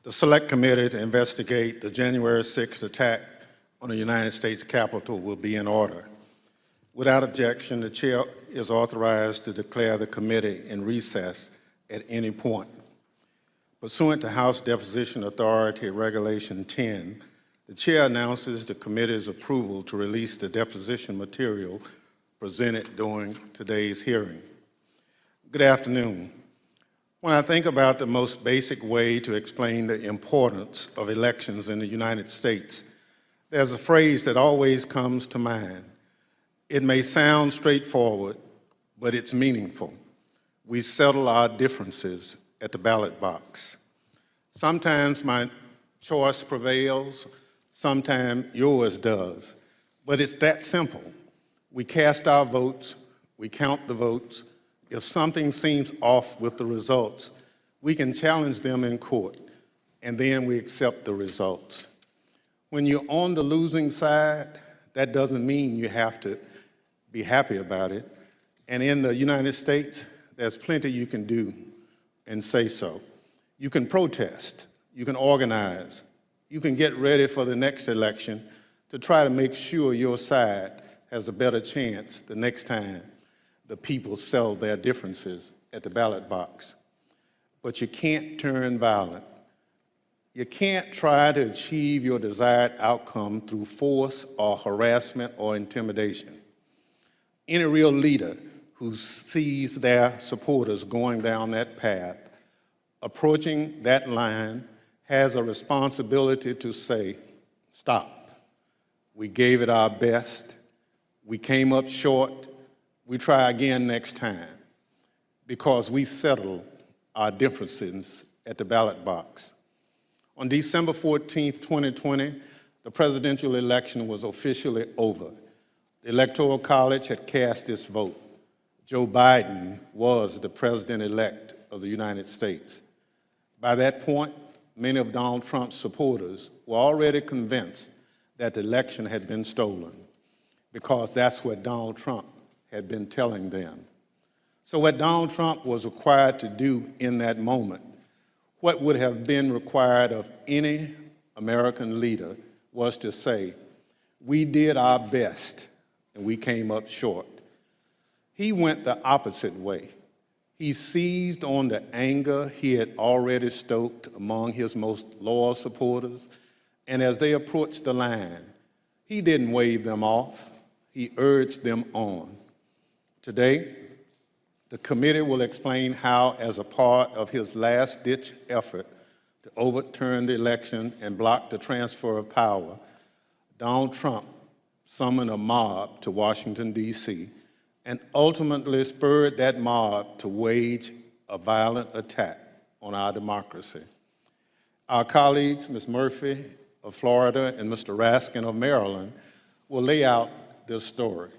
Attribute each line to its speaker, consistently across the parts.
Speaker 1: The Select Committee to investigate the January 6th attack on the United States Capitol will be in order. Without objection, the Chair is authorized to declare the committee in recess at any point. Pursuant to House Deposition Authority Regulation 10, the Chair announces the committee's approval to release the deposition material presented during today's hearing. Good afternoon. When I think about the most basic way to explain the importance of elections in the United States, there's a phrase that always comes to mind. It may sound straightforward, but it's meaningful. We settle our differences at the ballot box. Sometimes my choice prevails, sometimes yours does, but it's that simple. We cast our votes, we count the votes. If something seems off with the results, we can challenge them in court, and then we accept the results. When you're on the losing side, that doesn't mean you have to be happy about it. And in the United States, there's plenty you can do and say so. You can protest, you can organize, you can get ready for the next election to try to make sure your side has a better chance the next time the people settle their differences at the ballot box. But you can't turn violent. You can't try to achieve your desired outcome through force or harassment or intimidation. Any real leader who sees their supporters going down that path, approaching that line, has a responsibility to say, stop. We gave it our best. We came up short. We try again next time, because we settle our differences at the ballot box. On December 14th, 2020, the presidential election was officially over. The Electoral College had cast its vote. Joe Biden was the president-elect of the United States. By that point, many of Donald Trump's supporters were already convinced that the election had been stolen, because that's what Donald Trump had been telling them. So what Donald Trump was required to do in that moment, what would have been required of any American leader, was to say, we did our best and we came up short. He went the opposite way. He seized on the anger he had already stoked among his most loyal supporters, and as they approached the line, he didn't wave them off, he urged them on. Today, the committee will explain how, as a part of his last-ditch effort to overturn the election and block the transfer of power, Donald Trump summoned a mob to Washington, D.C., and ultimately spurred that mob to wage a violent attack on our democracy. Our colleagues, Ms. Murphy of Florida and Mr. Raskin of Maryland, will lay out this story.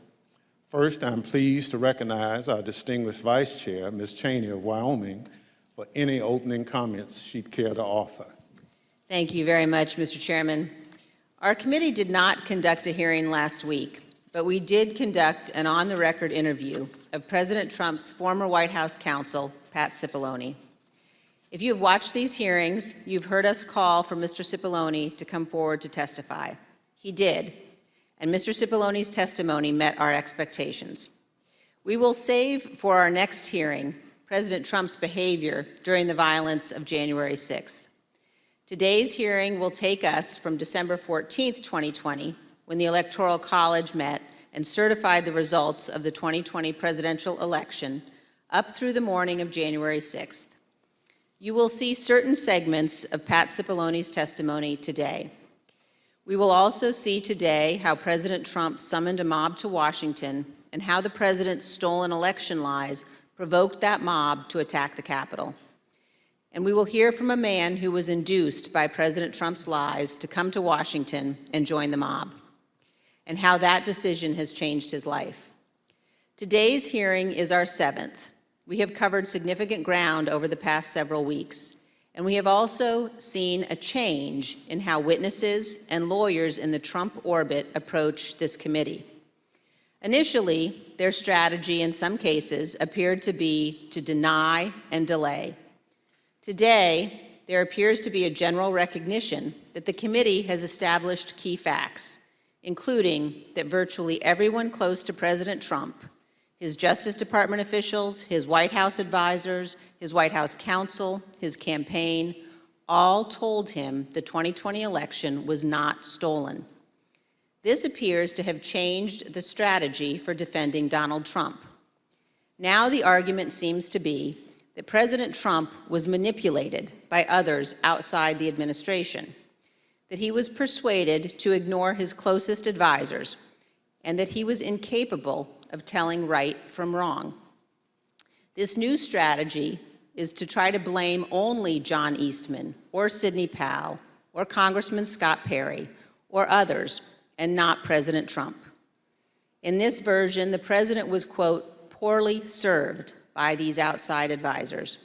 Speaker 1: First, I'm pleased to recognize our distinguished Vice Chair, Ms. Cheney of Wyoming, for any opening comments she'd care to offer.
Speaker 2: Thank you very much, Mr. Chairman. Our committee did not conduct a hearing last week, but we did conduct an on-the-record interview of President Trump's former White House counsel, Pat Cipollone. If you have watched these hearings, you've heard us call for Mr. Cipollone to come forward to testify. He did, and Mr. Cipollone's testimony met our expectations. We will save for our next hearing President Trump's behavior during the violence of January 6th. Today's hearing will take us from December 14th, 2020, when the Electoral College met and certified the results of the 2020 presidential election, up through the morning of January 6th. You will see certain segments of Pat Cipollone's testimony today. We will also see today how President Trump summoned a mob to Washington and how the president's stolen election lies provoked that mob to attack the Capitol. And we will hear from a man who was induced by President Trump's lies to come to Washington and join the mob, and how that decision has changed his life. Today's hearing is our 7th. We have covered significant ground over the past several weeks, and we have also seen a change in how witnesses and lawyers in the Trump orbit approach this committee. Initially, their strategy in some cases appeared to be to deny and delay. Today, there appears to be a general recognition that the committee has established key facts, including that virtually everyone close to President Trump, his Justice Department officials, his White House advisors, his White House counsel, his campaign, all told him the 2020 election was not stolen. This appears to have changed the strategy for defending Donald Trump. Now the argument seems to be that President Trump was manipulated by others outside the administration, that he was persuaded to ignore his closest advisors, and that he was incapable of telling right from wrong. This new strategy is to try to blame only John Eastman or Sidney Powell or Congressman Scott Perry or others, and not President Trump. In this version, the president was, quote, poorly served by these outside advisors.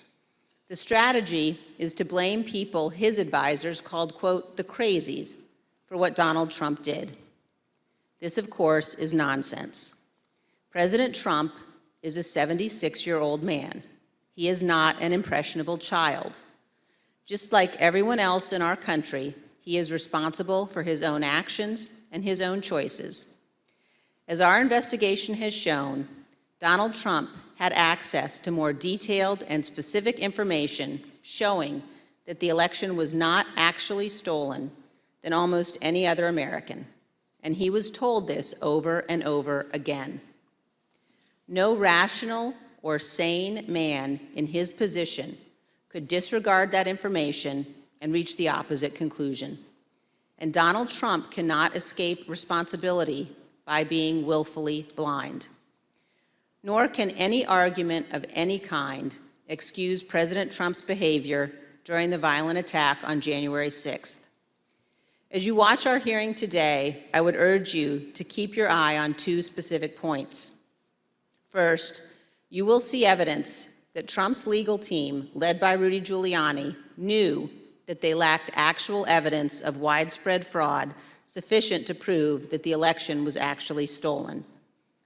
Speaker 2: The strategy is to blame people his advisors called, quote, the crazies for what Donald Trump did. This, of course, is nonsense. President Trump is a 76-year-old man. He is not an impressionable child. Just like everyone else in our country, he is responsible for his own actions and his own choices. As our investigation has shown, Donald Trump had access to more detailed and specific information showing that the election was not actually stolen than almost any other American, and he was told this over and over again. No rational or sane man in his position could disregard that information and reach the opposite conclusion. And Donald Trump cannot escape responsibility by being willfully blind. Nor can any argument of any kind excuse President Trump's behavior during the violent attack on January 6th. As you watch our hearing today, I would urge you to keep your eye on two specific points. First, you will see evidence that Trump's legal team, led by Rudy Giuliani, knew that they lacked actual evidence of widespread fraud sufficient to prove that the election was actually stolen.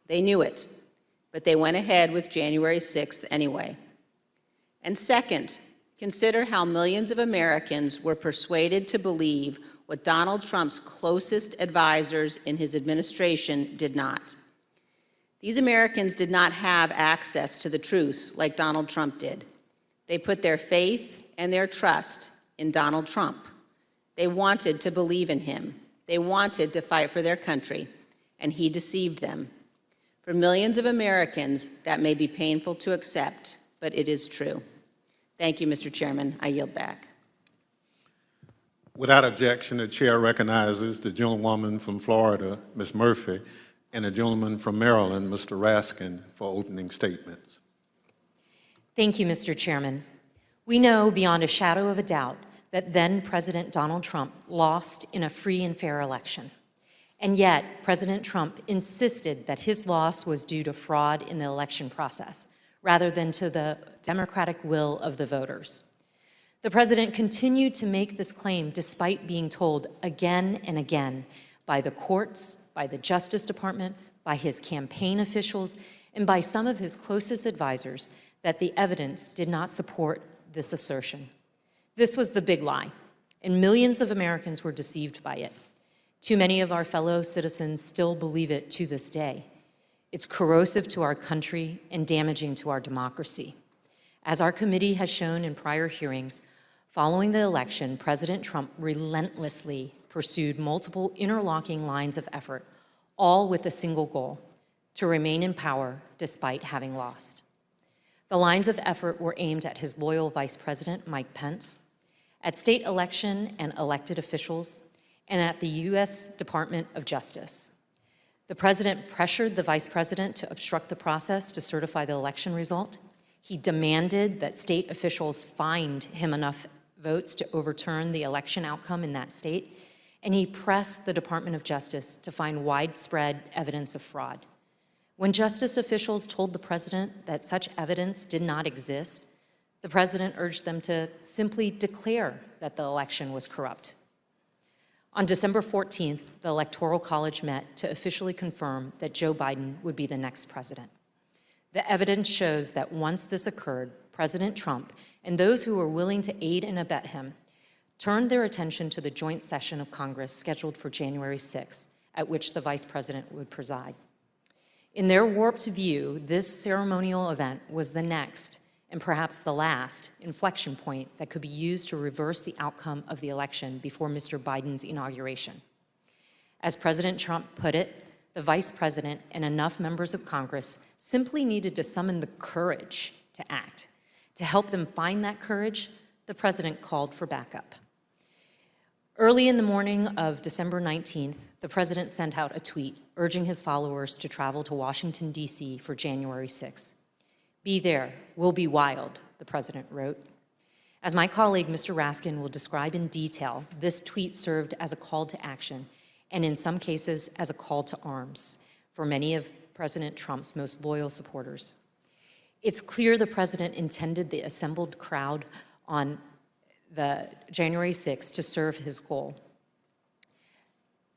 Speaker 2: They knew it, but they went ahead with January 6th anyway. And second, consider how millions of Americans were persuaded to believe what Donald Trump's closest advisors in his administration did not. These Americans did not have access to the truth like Donald Trump did. They put their faith and their trust in Donald Trump. They wanted to believe in him. They wanted to fight for their country, and he deceived them. For millions of Americans, that may be painful to accept, but it is true. Thank you, Mr. Chairman. I yield back.
Speaker 1: Without objection, the chair recognizes the gentlewoman from Florida, Ms. Murphy, and the gentleman from Maryland, Mr. Raskin, for opening statements.
Speaker 3: Thank you, Mr. Chairman. We know beyond a shadow of a doubt that then President Donald Trump lost in a free and fair election. And yet, President Trump insisted that his loss was due to fraud in the election process, rather than to the democratic will of the voters. The president continued to make this claim despite being told again and again by the courts, by the Justice Department, by his campaign officials, and by some of his closest advisors that the evidence did not support this assertion. This was the big lie, and millions of Americans were deceived by it. Too many of our fellow citizens still believe it to this day. It's corrosive to our country and damaging to our democracy. As our committee has shown in prior hearings, following the election, President Trump relentlessly pursued multiple interlocking lines of effort, all with a single goal: to remain in power despite having lost. The lines of effort were aimed at his loyal Vice President, Mike Pence, at state election and elected officials, and at the U.S. Department of Justice. The president pressured the vice president to obstruct the process to certify the election result. He demanded that state officials find him enough votes to overturn the election outcome in that state, and he pressed the Department of Justice to find widespread evidence of fraud. When justice officials told the president that such evidence did not exist, the president urged them to simply declare that the election was corrupt. On December 14th, the Electoral College met to officially confirm that Joe Biden would be the next president. The evidence shows that once this occurred, President Trump and those who were willing to aid and abet him turned their attention to the joint session of Congress scheduled for January 6th, at which the Vice President would preside. In their warped view, this ceremonial event was the next, and perhaps the last, inflection point that could be used to reverse the outcome of the election before Mr. Biden's inauguration. As President Trump put it, the Vice President and enough members of Congress simply needed to summon the courage to act. To help them find that courage, the President called for backup. Early in the morning of December 19th, the President sent out a tweet urging his followers to travel to Washington, D.C. for January 6th. "Be there, we'll be wild," the President wrote. As my colleague, Mr. Raskin, will describe in detail, this tweet served as a call to action, and in some cases, as a call to arms for many of President Trump's most loyal supporters. It's clear the President intended the assembled crowd on the January 6th to serve his goal.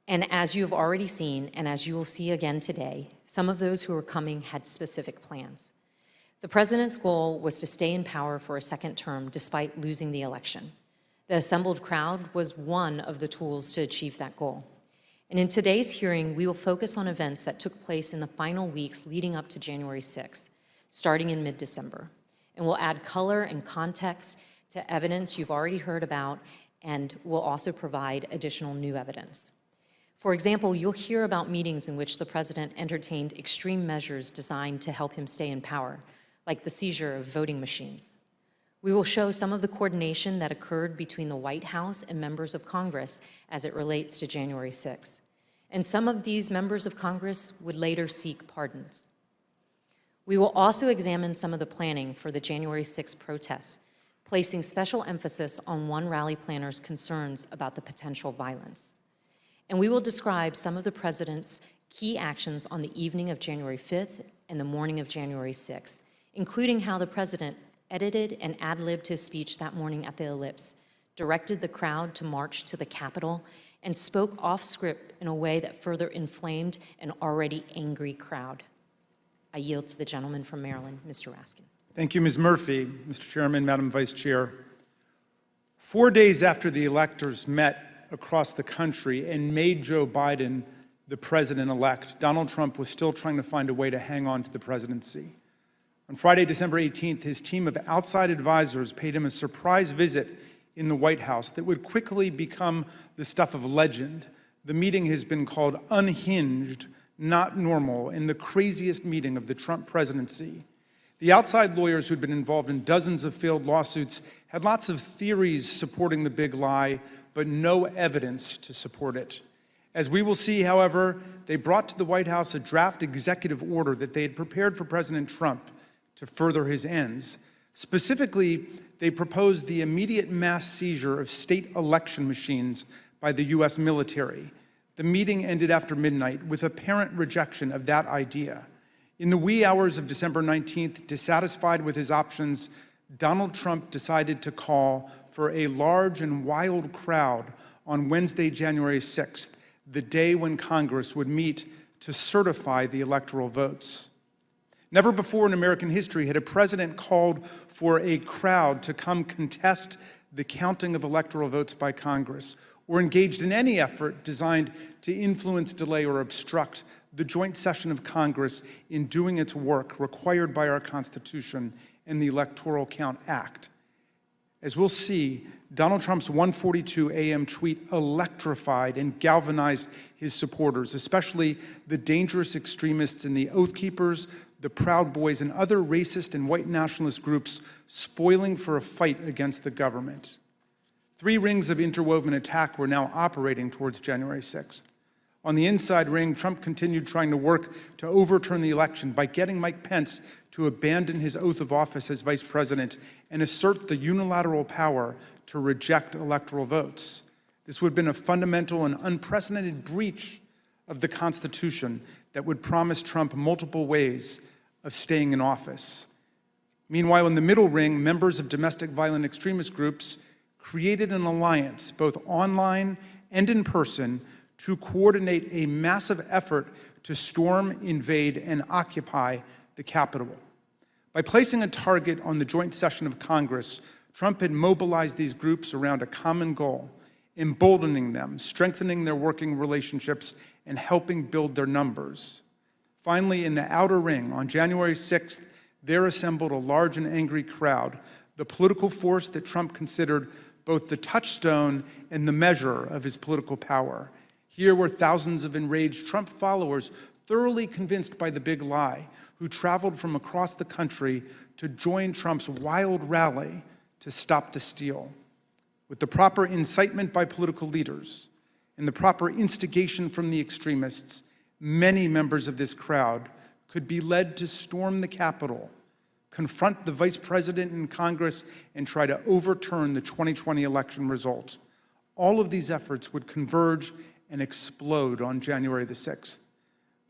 Speaker 3: And as you have already seen, and as you will see again today, some of those who were coming had specific plans. The President's goal was to stay in power for a second term despite losing the election. The assembled crowd was one of the tools to achieve that goal. And in today's hearing, we will focus on events that took place in the final weeks leading up to January 6th, starting in mid-December. And we'll add color and context to evidence you've already heard about, and we'll also provide additional new evidence. For example, you'll hear about meetings in which the President entertained extreme measures designed to help him stay in power, like the seizure of voting machines. We will show some of the coordination that occurred between the White House and members of Congress as it relates to January 6th. And some of these members of Congress would later seek pardons. We will also examine some of the planning for the January 6th protests, placing special emphasis on one rally planner's concerns about the potential violence. And we will describe some of the President's key actions on the evening of January 5th and the morning of January 6th, including how the President edited and ad-libbed his speech that morning at the Ellipse, directed the crowd to march to the Capitol, and spoke off script in a way that further inflamed an already angry crowd. I yield to the gentleman from Maryland, Mr. Raskin.
Speaker 4: Thank you, Ms. Murphy. Mr. Chairman, Madam Vice Chair. 4 days after the electors met across the country and made Joe Biden the president-elect, Donald Trump was still trying to find a way to hang on to the presidency. On Friday, December 18th, his team of outside advisors paid him a surprise visit in the White House that would quickly become the stuff of legend. The meeting has been called unhinged, not normal, and the craziest meeting of the Trump presidency. The outside lawyers who'd been involved in dozens of failed lawsuits had lots of theories supporting the big lie, but no evidence to support it. As we will see, however, they brought to the White House a draft executive order that they had prepared for President Trump to further his ends. Specifically, they proposed the immediate mass seizure of state election machines by the U.S. military. The meeting ended after midnight with apparent rejection of that idea. In the wee hours of December 19th, dissatisfied with his options, Donald Trump decided to call for a large and wild crowd on Wednesday, January 6th, the day when Congress would meet to certify the electoral votes. Never before in American history had a president called for a crowd to come contest the counting of electoral votes by Congress, or engaged in any effort designed to influence, delay, or obstruct the joint session of Congress in doing its work required by our Constitution and the Electoral Count Act. As we'll see, Donald Trump's 1:42 a.m. tweet electrified and galvanized his supporters, especially the dangerous extremists in the Oath Keepers, the Proud Boys, and other racist and white nationalist groups spoiling for a fight against the government. 3 rings of interwoven attack were now operating towards January 6th. On the inside ring, Trump continued trying to work to overturn the election by getting Mike Pence to abandon his oath of office as vice president and assert the unilateral power to reject electoral votes. This would have been a fundamental and unprecedented breach of the Constitution that would promise Trump multiple ways of staying in office. Meanwhile, in the middle ring, members of domestic violent extremist groups created an alliance, both online and in person, to coordinate a massive effort to storm, invade, and occupy the Capitol. By placing a target on the joint session of Congress, Trump had mobilized these groups around a common goal, emboldening them, strengthening their working relationships, and helping build their numbers. Finally, in the outer ring, on January 6th, there assembled a large and angry crowd, the political force that Trump considered both the touchstone and the measure of his political power. Here were thousands of enraged Trump followers, thoroughly convinced by the big lie, who traveled from across the country to join Trump's wild rally to stop the steal. With the proper incitement by political leaders and the proper instigation from the extremists, many members of this crowd could be led to storm the Capitol, confront the vice president in Congress, and try to overturn the 2020 election result. All of these efforts would converge and explode on January the 6th.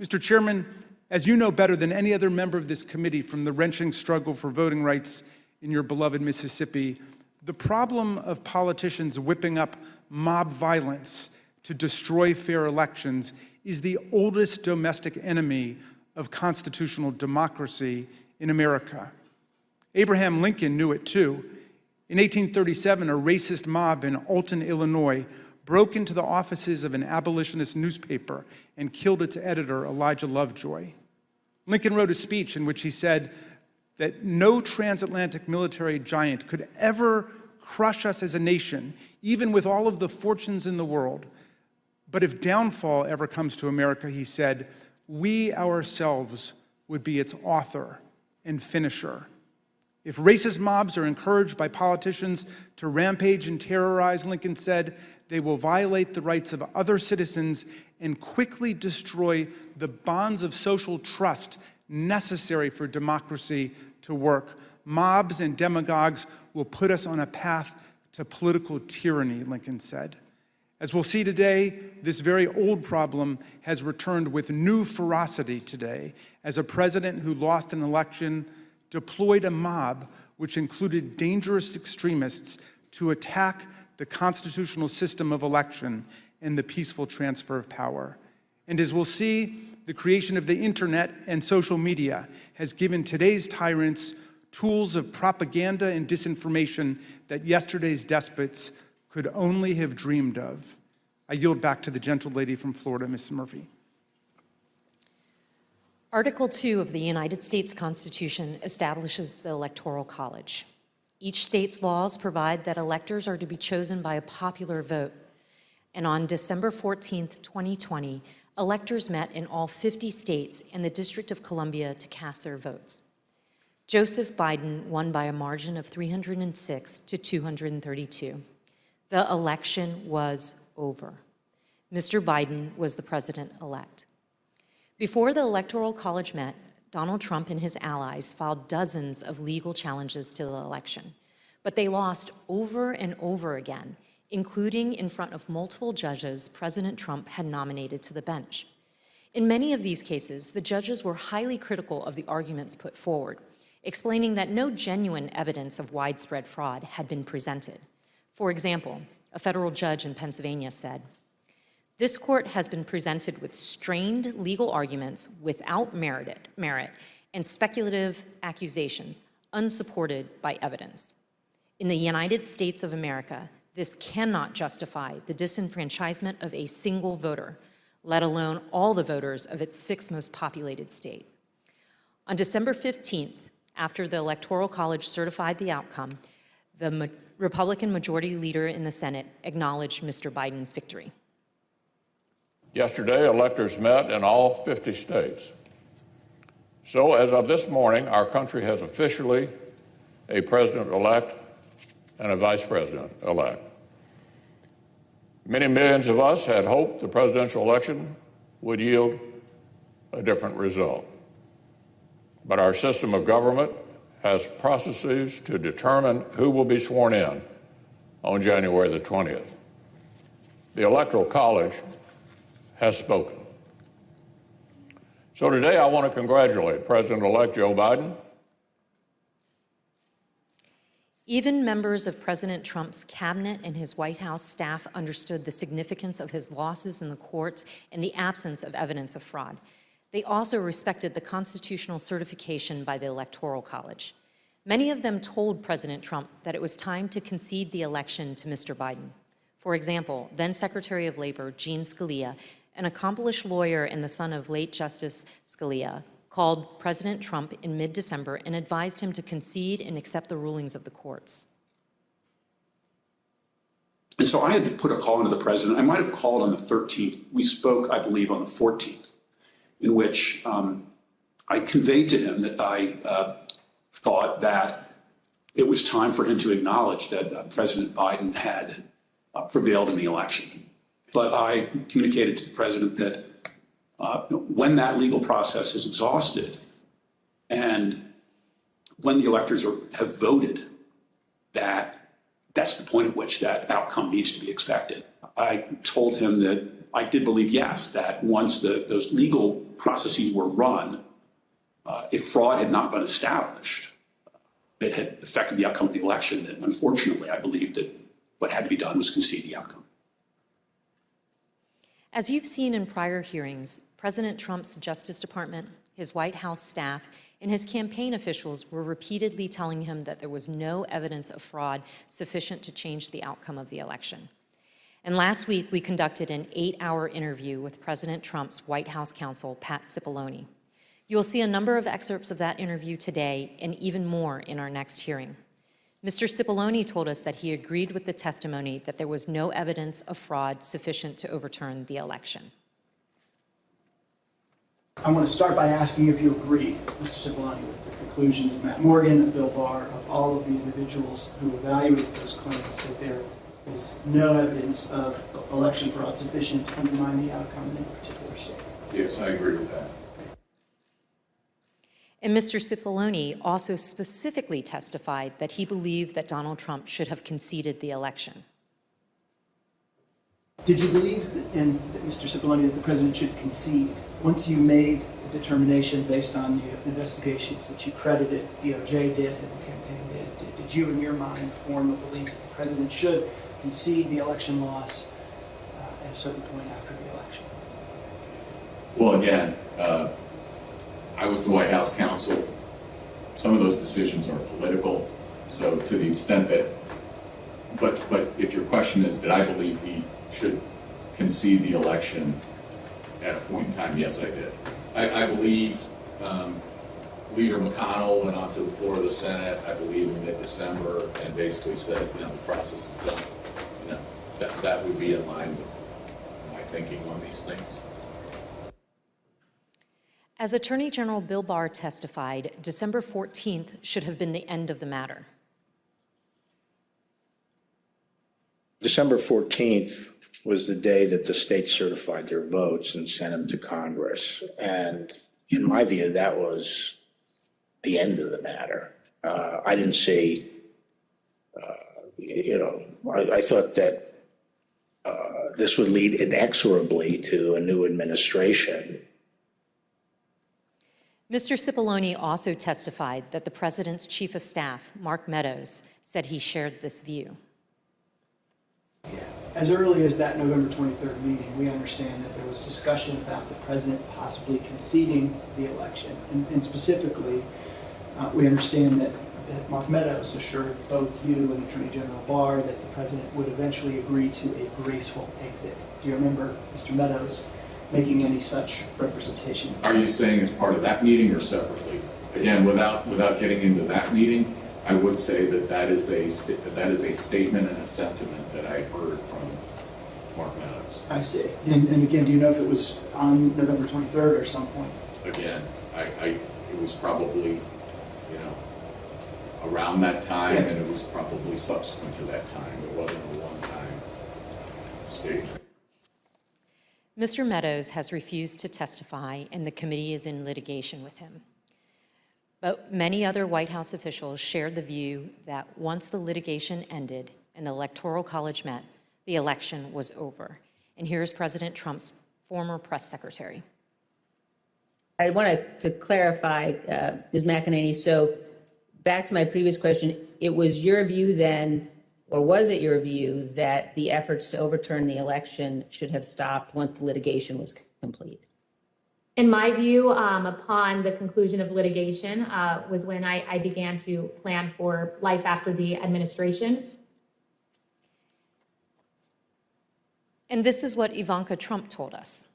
Speaker 4: Mr. Chairman, as you know better than any other member of this committee from the wrenching struggle for voting rights in your beloved Mississippi, the problem of politicians whipping up mob violence to destroy fair elections is the oldest domestic enemy of constitutional democracy in America. Abraham Lincoln knew it too. In 1837, a racist mob in Alton, Illinois, broke into the offices of an abolitionist newspaper and killed its editor, Elijah Lovejoy. Lincoln wrote a speech in which he said that no transatlantic military giant could ever crush us as a nation, even with all of the fortunes in the world. But if downfall ever comes to America, he said, we ourselves would be its author and finisher. If racist mobs are encouraged by politicians to rampage and terrorize, Lincoln said, they will violate the rights of other citizens and quickly destroy the bonds of social trust necessary for democracy to work. Mobs and demagogues will put us on a path to political tyranny, Lincoln said. As we'll see today, this very old problem has returned with new ferocity today as a president who lost an election deployed a mob which included dangerous extremists to attack the constitutional system of election and the peaceful transfer of power. And as we'll see, the creation of the internet and social media has given today's tyrants tools of propaganda and disinformation that yesterday's despots could only have dreamed of. I yield back to the gentle lady from Florida, Ms. Murphy.
Speaker 3: Article 2 of the United States Constitution establishes the Electoral College. Each state's laws provide that electors are to be chosen by a popular vote. And on December 14th, 2020, electors met in all 50 states and the District of Columbia to cast their votes. Joseph Biden won by a margin of 306 to 232. The election was over. Mr. Biden was the president-elect. Before the Electoral College met, Donald Trump and his allies filed dozens of legal challenges to the election, but they lost over and over again, including in front of multiple judges President Trump had nominated to the bench. In many of these cases, the judges were highly critical of the arguments put forward, explaining that no genuine evidence of widespread fraud had been presented. For example, a federal judge in Pennsylvania said, "This court has been presented with strained legal arguments without merit and speculative accusations unsupported by evidence. In the United States of America, this cannot justify the disenfranchisement of a single voter, let alone all the voters of its 6th most populated state." On December 15th, after the Electoral College certified the outcome, the Republican Majority Leader in the Senate acknowledged Mr. Biden's victory.
Speaker 5: Yesterday, electors met in all 50 states. So as of this morning, our country has officially a president-elect and a vice president-elect. Many millions of us had hoped the presidential election would yield a different result. But our system of government has processes to determine who will be sworn in on January the 20th. The Electoral College has spoken. So today I want to congratulate President-elect Joe Biden.
Speaker 3: Even members of President Trump's cabinet and his White House staff understood the significance of his losses in the courts and the absence of evidence of fraud. They also respected the constitutional certification by the Electoral College. Many of them told President Trump that it was time to concede the election to Mr. Biden. For example, then Secretary of Labor Jean Scalia, an accomplished lawyer and the son of late Justice Scalia, called President Trump in mid-December and advised him to concede and accept the rulings of the courts.
Speaker 6: And so I had to put a call into the president. I might have called on the 13th. We spoke, I believe, on the 14th, in which I conveyed to him that I thought that it was time for him to acknowledge that President Biden had prevailed in the election. But I communicated to the president that when that legal process is exhausted and when the electors have voted, that's the point at which that outcome needs to be expected. I told him that I did believe, yes, that once those legal processes were run, if fraud had not been established, that had affected the outcome of the election, then unfortunately, I believe that what had to be done was concede the outcome.
Speaker 3: As you've seen in prior hearings, President Trump's Justice Department, his White House staff, and his campaign officials were repeatedly telling him that there was no evidence of fraud sufficient to change the outcome of the election. And last week, we conducted an 8-hour interview with President Trump's White House counsel, Pat Cipollone. You'll see a number of excerpts of that interview today and even more in our next hearing. Mr. Cipollone told us that he agreed with the testimony that there was no evidence of fraud sufficient to overturn the election.
Speaker 7: I want to start by asking if you agree, Mr. Cipollone, with the conclusions of Matt Morgan and Bill Barr, of all of the individuals who evaluated those claims, that there is no evidence of election fraud sufficient to undermine the outcome in any particular state.
Speaker 8: Yes, I agree with that.
Speaker 3: And Mr. Cipollone also specifically testified that he believed that Donald Trump should have conceded the election.
Speaker 7: Did you believe, Mr. Cipollone, that the president should concede once you made the determination based on the investigations that you credited DOJ did and the campaign did? Did you, in your mind, form a belief that the president should concede the election loss at a certain point after the election?
Speaker 8: Well, again, I was the White House counsel. Some of those decisions are political. So to the extent that, but if your question is, did I believe he should concede the election at a point in time? Yes, I did. I believe Leader McConnell went onto the floor of the Senate, I believe in mid-December, and basically said, the process is done. That would be in line with my thinking on these things.
Speaker 3: As Attorney General Bill Barr testified, December 14th should have been the end of the matter.
Speaker 9: December 14th was the day that the states certified their votes and sent them to Congress. And in my view, that was the end of the matter. I didn't see, I thought that this would lead inexorably to a new administration.
Speaker 3: Mr. Cipollone also testified that the president's chief of staff, Mark Meadows, said he shared this view.
Speaker 7: As early as that November 23rd meeting, we understand that there was discussion about the president possibly conceding the election. And specifically, we understand that Mark Meadows assured both you and Attorney General Barr that the president would eventually agree to a graceful exit. Do you remember Mr. Meadows making any such representation?
Speaker 8: Are you saying as part of that meeting or separately? Again, without getting into that meeting, I would say that is a statement and a sentiment that I heard from Mark Meadows.
Speaker 7: I see. And again, do you know if it was on November 23rd or some point?
Speaker 8: Again, it was probably, around that time,
Speaker 7: Yeah.
Speaker 8: and it was probably subsequent to that time. It wasn't a one-time statement.
Speaker 3: Mr. Meadows has refused to testify, and the committee is in litigation with him. But many other White House officials shared the view that once the litigation ended and the Electoral College met, the election was over. And here's President Trump's former press secretary.
Speaker 2: I wanted to clarify, Ms. McEnany, so back to my previous question, it was your view then, or was it your view that the efforts to overturn the election should have stopped once the litigation was complete?
Speaker 10: In my view, upon the conclusion of litigation was when I began to plan for life after the administration.
Speaker 3: And this is what Ivanka Trump told us.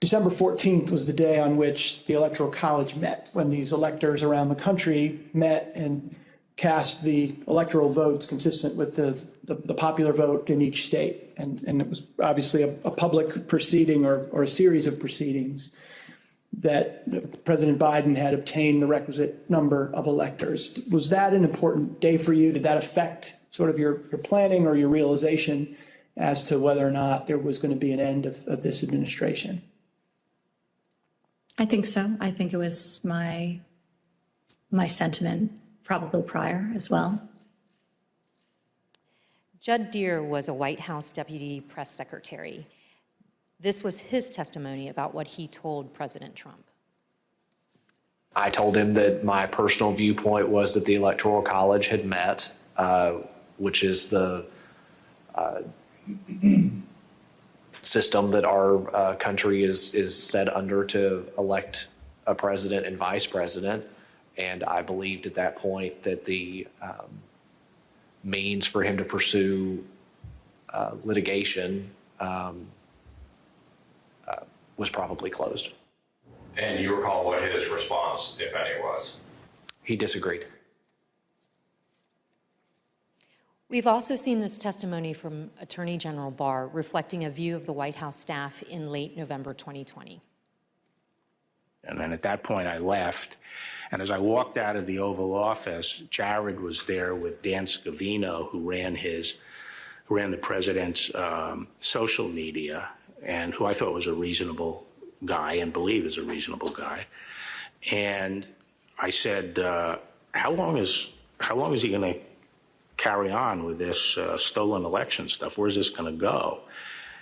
Speaker 7: December 14th was the day on which the Electoral College met, when these electors around the country met and cast the electoral votes consistent with the popular vote in each state. And it was obviously a public proceeding or a series of proceedings that President Biden had obtained the requisite number of electors. Was that an important day for you? Did that affect sort of your planning or your realization as to whether or not there was going to be an end of this administration?
Speaker 11: I think so. I think it was my sentiment probably prior as well.
Speaker 3: Judd Deere was a White House deputy press secretary. This was his testimony about what he told President Trump.
Speaker 12: I told him that my personal viewpoint was that the Electoral College had met, which is the system that our country is set under to elect a president and vice president. And I believed at that point that the means for him to pursue litigation was probably closed.
Speaker 13: And you recall what his response, if any, was?
Speaker 12: He disagreed.
Speaker 3: We've also seen this testimony from Attorney General Barr reflecting a view of the White House staff in late November 2020.
Speaker 9: And then at that point, I left. And as I walked out of the Oval Office, Jared was there with Dan Scavino, who ran the president's social media, and who I thought was a reasonable guy and believe is a reasonable guy. And I said, how long is he going to carry on with this stolen election stuff? Where's this going to go?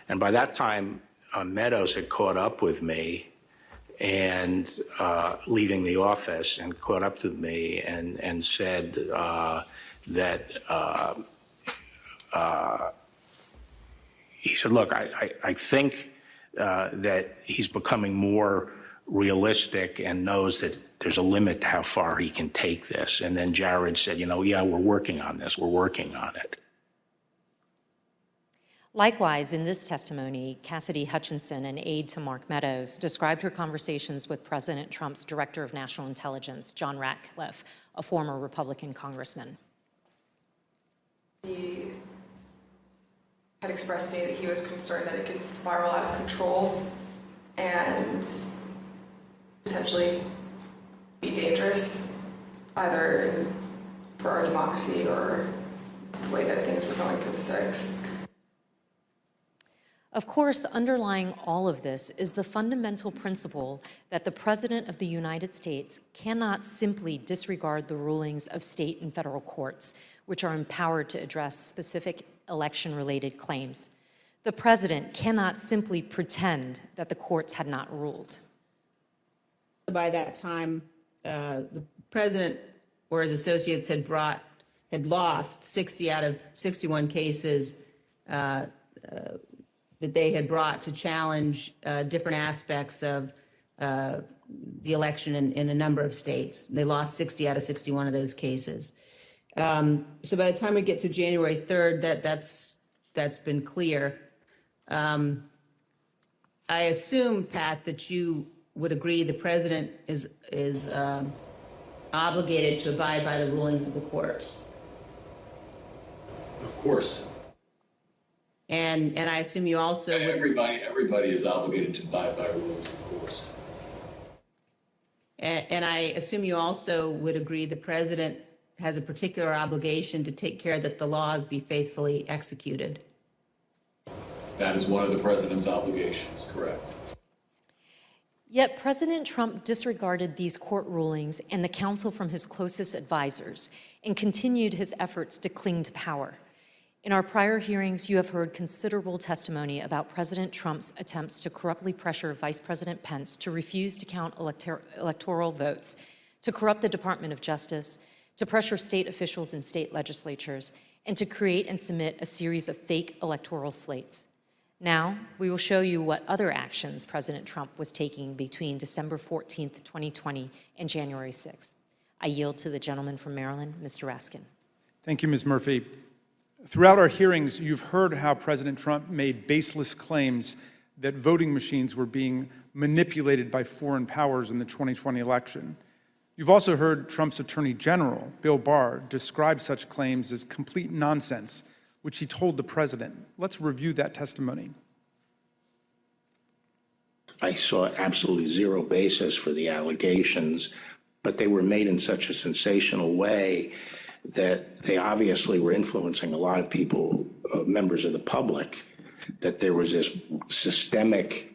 Speaker 9: And by that time, Meadows had caught up with me and leaving the office, and caught up to me and said that he said, look, I think that he's becoming more realistic and knows that there's a limit to how far he can take this. And then Jared said, yeah, we're working on this. We're working on it.
Speaker 3: Likewise, in this testimony, Cassidy Hutchinson, an aide to Mark Meadows, described her conversations with President Trump's Director of National Intelligence, John Ratcliffe, a former Republican congressman.
Speaker 14: He had expressed to me that he was concerned that it could spiral out of control and potentially be dangerous, either for our democracy or the way that things were going for the 6th.
Speaker 3: Of course, underlying all of this is the fundamental principle that the President of the United States cannot simply disregard the rulings of state and federal courts, which are empowered to address specific election-related claims. The President cannot simply pretend that the courts had not ruled.
Speaker 2: By that time, the President or his associates had lost 60 out of 61 cases that they had brought to challenge different aspects of the election in a number of states. They lost 60 out of 61 of those cases. So by the time we get to January 3rd, that's been clear. I assume, Pat, that you would agree the President is obligated to abide by the rulings of the courts.
Speaker 8: Of course.
Speaker 2: And I assume you also would...
Speaker 8: Everybody is obligated to abide by rules, of course.
Speaker 2: And I assume you also would agree the President has a particular obligation to take care that the laws be faithfully executed.
Speaker 8: That is one of the president's obligations, correct.
Speaker 3: Yet President Trump disregarded these court rulings and the counsel from his closest advisors and continued his efforts to cling to power. In our prior hearings, you have heard considerable testimony about President Trump's attempts to corruptly pressure Vice President Pence to refuse to count electoral votes, to corrupt the Department of Justice, to pressure state officials and state legislatures, and to create and submit a series of fake electoral slates. Now, we will show you what other actions President Trump was taking between December 14th, 2020 and January 6th. I yield to the gentleman from Maryland, Mr. Raskin.
Speaker 4: Thank you, Ms. Murphy. Throughout our hearings, you've heard how President Trump made baseless claims that voting machines were being manipulated by foreign powers in the 2020 election. You've also heard Trump's Attorney General, Bill Barr, describe such claims as complete nonsense, which he told the president. Let's review that testimony.
Speaker 9: I saw absolutely zero basis for the allegations, but they were made in such a sensational way that they obviously were influencing a lot of people, members of the public, that there was this systemic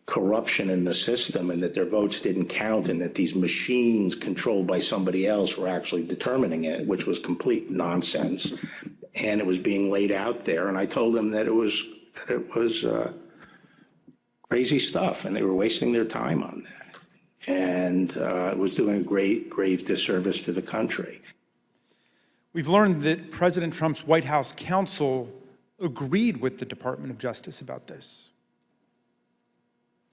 Speaker 9: corruption in the system and that their votes didn't count and that these machines controlled by somebody else were actually determining it, which was complete nonsense. And it was being laid out there. And I told them that it was crazy stuff and they were wasting their time on that. And it was doing a grave disservice to the country.
Speaker 4: We've learned that President Trump's White House counsel agreed with the Department of Justice about this.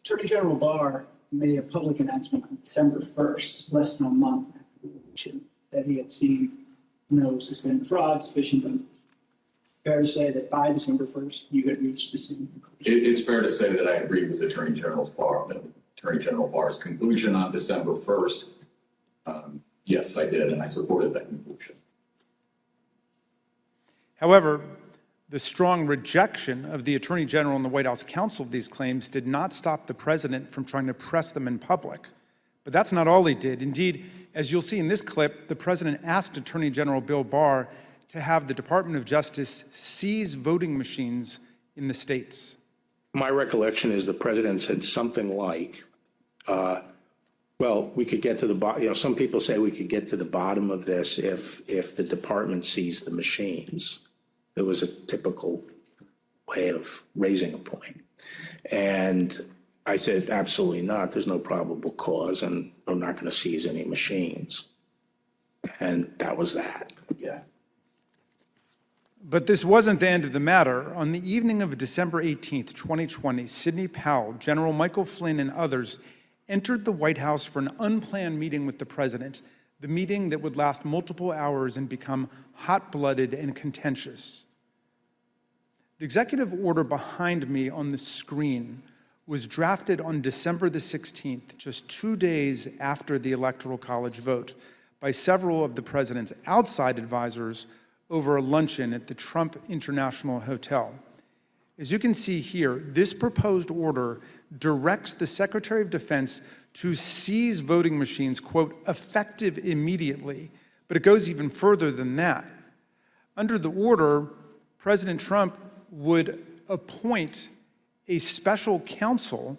Speaker 7: Attorney General Barr made a public announcement on December 1st, less than a month after the election, that he had seen no suspended fraud sufficient. But fair to say that by December 1st, you had reached the same conclusion?
Speaker 8: It's fair to say that I agree with Attorney General Barr's conclusion on December 1st. Yes, I did, and I supported that conclusion.
Speaker 4: However, the strong rejection of the Attorney General and the White House counsel of these claims did not stop the president from trying to press them in public. But that's not all he did. Indeed, as you'll see in this clip, the president asked Attorney General Bill Barr to have the Department of Justice seize voting machines in the states.
Speaker 9: My recollection is the president said something like, well, we could get to the bottom, some people say we could get to the bottom of this if the department seized the machines. It was a typical way of raising a point. And I said, absolutely not. There's no probable cause, and we're not going to seize any machines. And that was that. Yeah.
Speaker 4: But this wasn't the end of the matter. On the evening of December 18th, 2020, Sidney Powell, General Michael Flynn, and others entered the White House for an unplanned meeting with the president, the meeting that would last multiple hours and become hot-blooded and contentious. The executive order behind me on the screen was drafted on December the 16th, just 2 days after the Electoral College vote, by several of the president's outside advisors over a luncheon at the Trump International Hotel. As you can see here, this proposed order directs the Secretary of Defense to seize voting machines, quote, effective immediately, but it goes even further than that. Under the order, President Trump would appoint a special counsel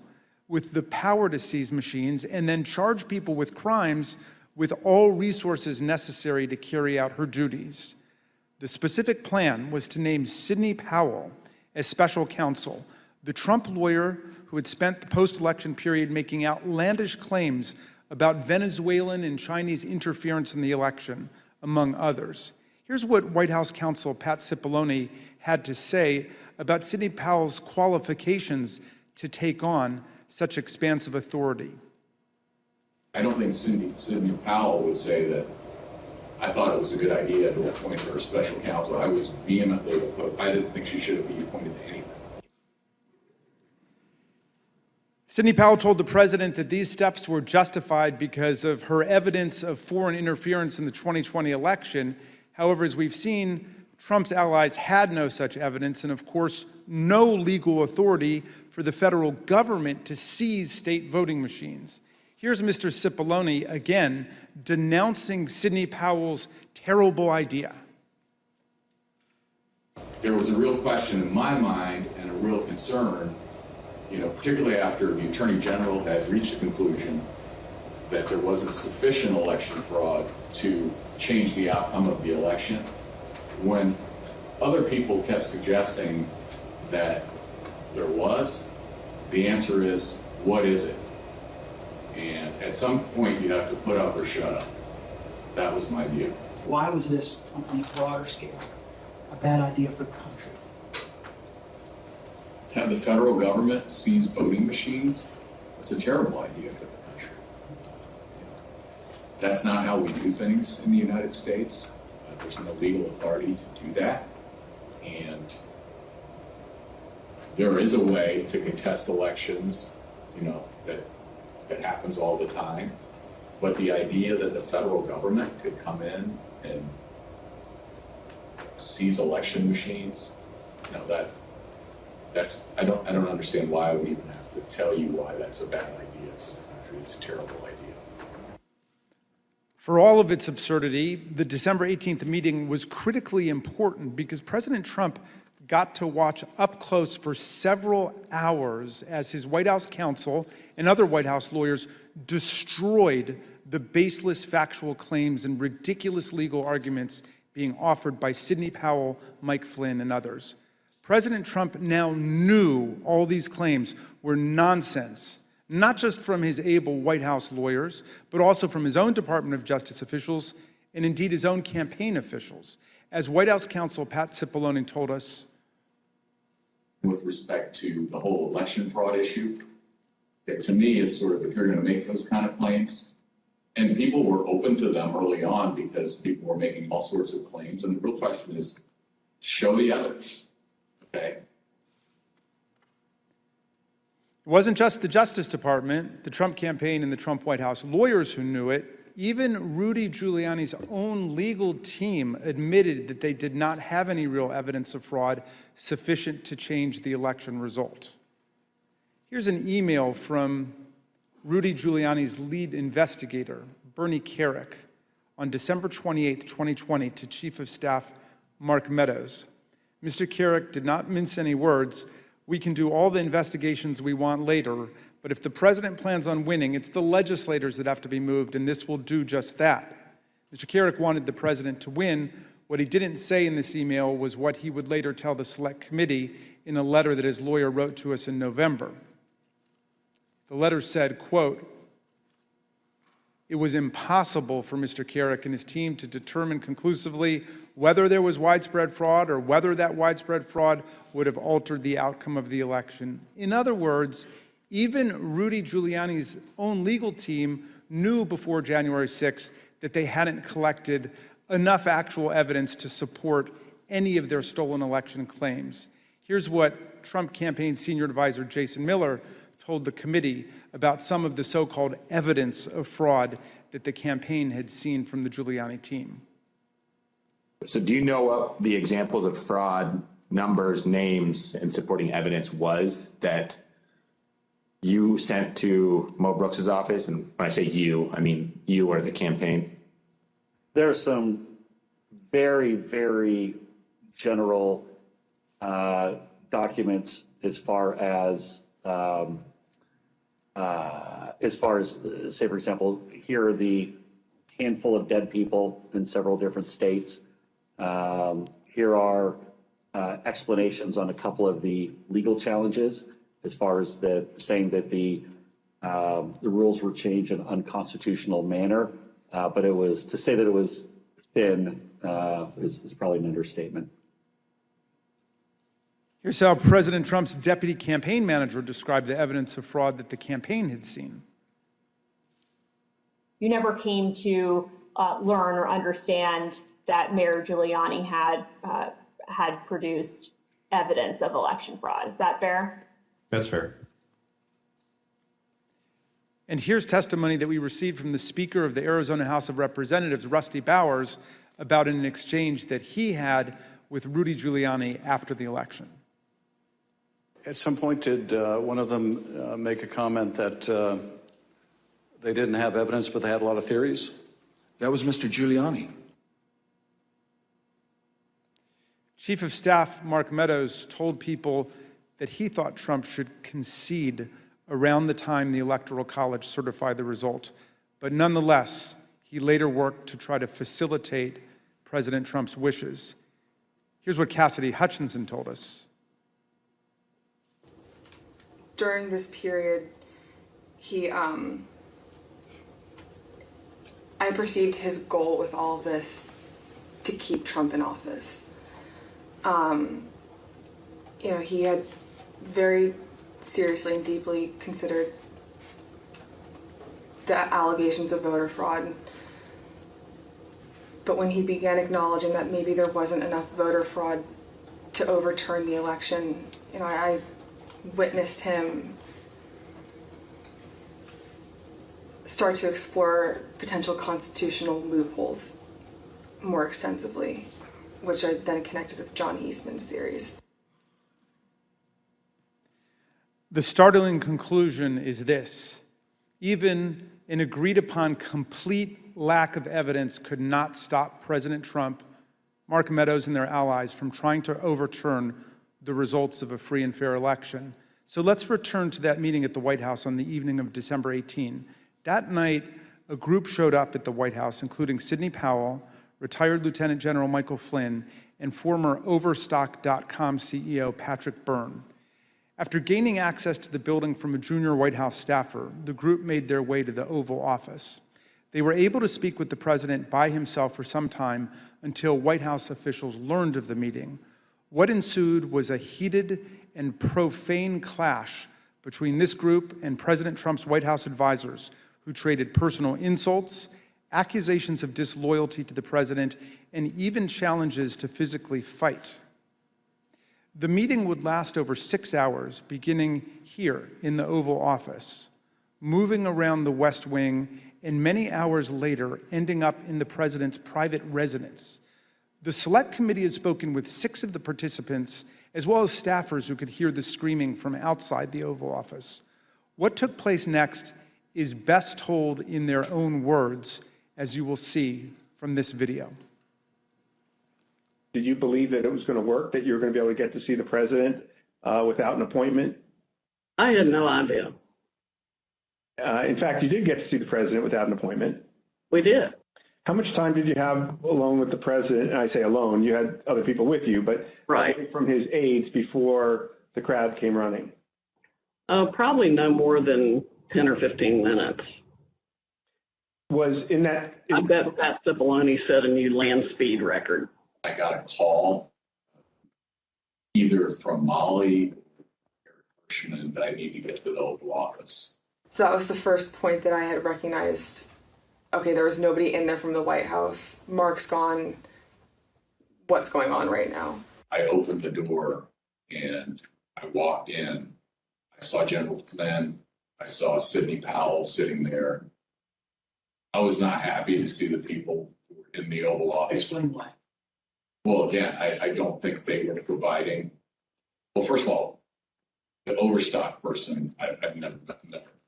Speaker 4: with the power to seize machines and then charge people with crimes with all resources necessary to carry out her duties. The specific plan was to name Sidney Powell as special counsel, the Trump lawyer who had spent the post-election period making outlandish claims about Venezuelan and Chinese interference in the election, among others. Here's what White House counsel Pat Cipollone had to say about Sidney Powell's qualifications to take on such expansive authority.
Speaker 8: I don't think Sidney Powell would say that I thought it was a good idea to appoint her special counsel. I was vehemently opposed. I didn't think she should be appointed to anything.
Speaker 4: Sidney Powell told the president that these steps were justified because of her evidence of foreign interference in the 2020 election. However, as we've seen, Trump's allies had no such evidence and, of course, no legal authority for the federal government to seize state voting machines. Here's Mr. Cipollone again denouncing Sidney Powell's terrible idea.
Speaker 8: There was a real question in my mind and a real concern, particularly after the Attorney General had reached a conclusion that there wasn't sufficient election fraud to change the outcome of the election. When other people kept suggesting that there was, the answer is, what is it? And at some point, you have to put up or shut up. That was my view.
Speaker 7: Why was this, on a broader scale, a bad idea for the country?
Speaker 8: To have the federal government seize voting machines, it's a terrible idea for the country. That's not how we do things in the United States. There's no legal authority to do that. And there is a way to contest elections, that happens all the time. But the idea that the federal government could come in and seize election machines, I don't understand why we even have to tell you why that's a bad idea for the country. It's a terrible idea.
Speaker 4: For all of its absurdity, the December 18th meeting was critically important because President Trump got to watch up close for several hours as his White House counsel and other White House lawyers destroyed the baseless factual claims and ridiculous legal arguments being offered by Sidney Powell, Mike Flynn, and others. President Trump now knew all these claims were nonsense, not just from his able White House lawyers, but also from his own Department of Justice officials and indeed his own campaign officials. As White House counsel Pat Cipollone told us,
Speaker 8: with respect to the whole election fraud issue, that to me is sort of, if you're going to make those kind of claims, and people were open to them early on because people were making all sorts of claims, and the real question is, show the evidence, okay?
Speaker 4: It wasn't just the Justice Department, the Trump campaign, and the Trump White House lawyers who knew it. Even Rudy Giuliani's own legal team admitted that they did not have any real evidence of fraud sufficient to change the election result. Here's an email from Rudy Giuliani's lead investigator, Bernie Kerik, on December 28, 2020, to Chief of Staff Mark Meadows. Mr. Kerik did not mince any words. We can do all the investigations we want later, but if the president plans on winning, it's the legislators that have to be moved, and this will do just that. Mr. Kerik wanted the president to win. What he didn't say in this email was what he would later tell the Select Committee in a letter that his lawyer wrote to us in November. The letter said, quote, "It was impossible for Mr. Kerik and his team to determine conclusively whether there was widespread fraud or whether that widespread fraud would have altered the outcome of the election." In other words, even Rudy Giuliani's own legal team knew before January 6th that they hadn't collected enough actual evidence to support any of their stolen election claims. Here's what Trump campaign senior advisor Jason Miller told the committee about some of the so-called evidence of fraud that the campaign had seen from the Giuliani team.
Speaker 15: So do you know what the examples of fraud, numbers, names, and supporting evidence was that you sent to Mo Brooks's office? And when I say you, I mean you or the campaign.
Speaker 16: There are some very, very general documents as far as say, for example, here are the handful of dead people in several different states. Here are explanations on a couple of the legal challenges as far as saying that the rules were changed in an unconstitutional manner. But it was, to say that it was thin is probably an understatement.
Speaker 4: Here's how President Trump's deputy campaign manager described the evidence of fraud that the campaign had seen.
Speaker 17: You never came to learn or understand that Mayor Giuliani had produced evidence of election fraud. Is that fair?
Speaker 13: That's fair.
Speaker 4: And here's testimony that we received from the Speaker of the Arizona House of Representatives, Rusty Bowers, about an exchange that he had with Rudy Giuliani after the election.
Speaker 18: At some point, did one of them make a comment that they didn't have evidence, but they had a lot of theories?
Speaker 19: That was Mr. Giuliani.
Speaker 4: Chief of Staff Mark Meadows told people that he thought Trump should concede around the time the Electoral College certified the result. But nonetheless, he later worked to try to facilitate President Trump's wishes. Here's what Cassidy Hutchinson told us.
Speaker 14: During this period, I perceived his goal with all of this to keep Trump in office. He had very seriously and deeply considered the allegations of voter fraud. But when he began acknowledging that maybe there wasn't enough voter fraud to overturn the election, I witnessed him start to explore potential constitutional loopholes more extensively, which I then connected with John Eastman's theories.
Speaker 4: The startling conclusion is this: even an agreed upon complete lack of evidence could not stop President Trump, Mark Meadows, and their allies from trying to overturn the results of a free and fair election. So let's return to that meeting at the White House on the evening of December 18. That night, a group showed up at the White House, including Sidney Powell, retired Lieutenant General Michael Flynn, and former Overstock.com CEO Patrick Byrne. After gaining access to the building from a junior White House staffer, the group made their way to the Oval Office. They were able to speak with the president by himself for some time until White House officials learned of the meeting. What ensued was a heated and profane clash between this group and President Trump's White House advisors, who traded personal insults, accusations of disloyalty to the president, and even challenges to physically fight. The meeting would last over 6 hours, beginning here in the Oval Office, moving around the West Wing, and many hours later, ending up in the president's private residence. The Select Committee has spoken with 6 of the participants, as well as staffers who could hear the screaming from outside the Oval Office. What took place next is best told in their own words, as you will see from this video.
Speaker 20: Did you believe that it was going to work, that you were going to be able to get to see the president without an appointment?
Speaker 21: I had no idea.
Speaker 20: In fact, you did get to see the president without an appointment.
Speaker 21: We did.
Speaker 20: How much time did you have alone with the president? And I say alone, you had other people with you, but
Speaker 21: right
Speaker 20: from his aides before the crowd came running?
Speaker 21: Probably no more than 10 or 15 minutes.
Speaker 20: Was in that...
Speaker 21: I bet Pat Cipollone set a new land speed record.
Speaker 8: I got a call either from Molly or Hirschman that I need to get to the Oval Office.
Speaker 14: So that was the first point that I had recognized, okay, there was nobody in there from the White House. Mark's gone. What's going on right now?
Speaker 8: I opened the door and I walked in. I saw General Flynn. I saw Sidney Powell sitting there. I was not happy to see the people in the Oval Office.
Speaker 21: Explain why.
Speaker 8: Well, again, I don't think they were providing. Well, first of all, the Overstock person, I've never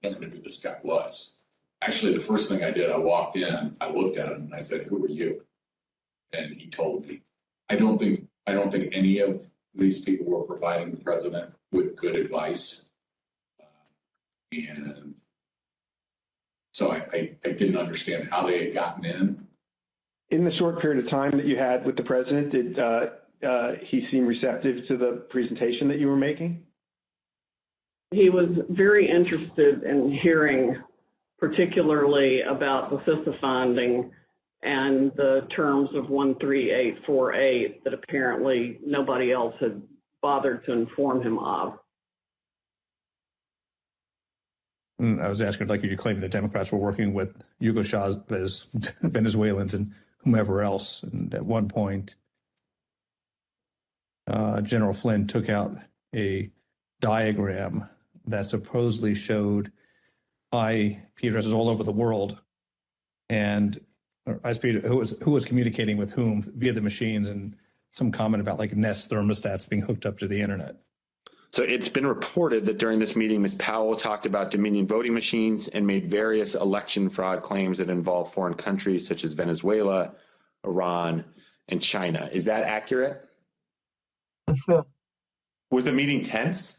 Speaker 8: knew who this guy was. Actually, the first thing I did, I walked in, I looked at him, and I said, "Who are you?" And he told me. I don't think any of these people were providing the president with good advice, and so I didn't understand how they had gotten in.
Speaker 20: In the short period of time that you had with the president, did he seem receptive to the presentation that you were making?
Speaker 21: He was very interested in hearing particularly about the CISA finding and the terms of 13848 that apparently nobody else had bothered to inform him of.
Speaker 22: I was asking, like, you claimed the Democrats were working with Yugoslavs, Venezuelans, and whomever else. And at one point, General Flynn took out a diagram that supposedly showed IP addresses all over the world, and who was communicating with whom via the machines, and some comment about like Nest thermostats being hooked up to the internet.
Speaker 15: So it's been reported that during this meeting, Ms. Powell talked about Dominion voting machines and made various election fraud claims that involve foreign countries such as Venezuela, Iran, and China. Is that accurate?
Speaker 7: Sure.
Speaker 15: Was the meeting tense?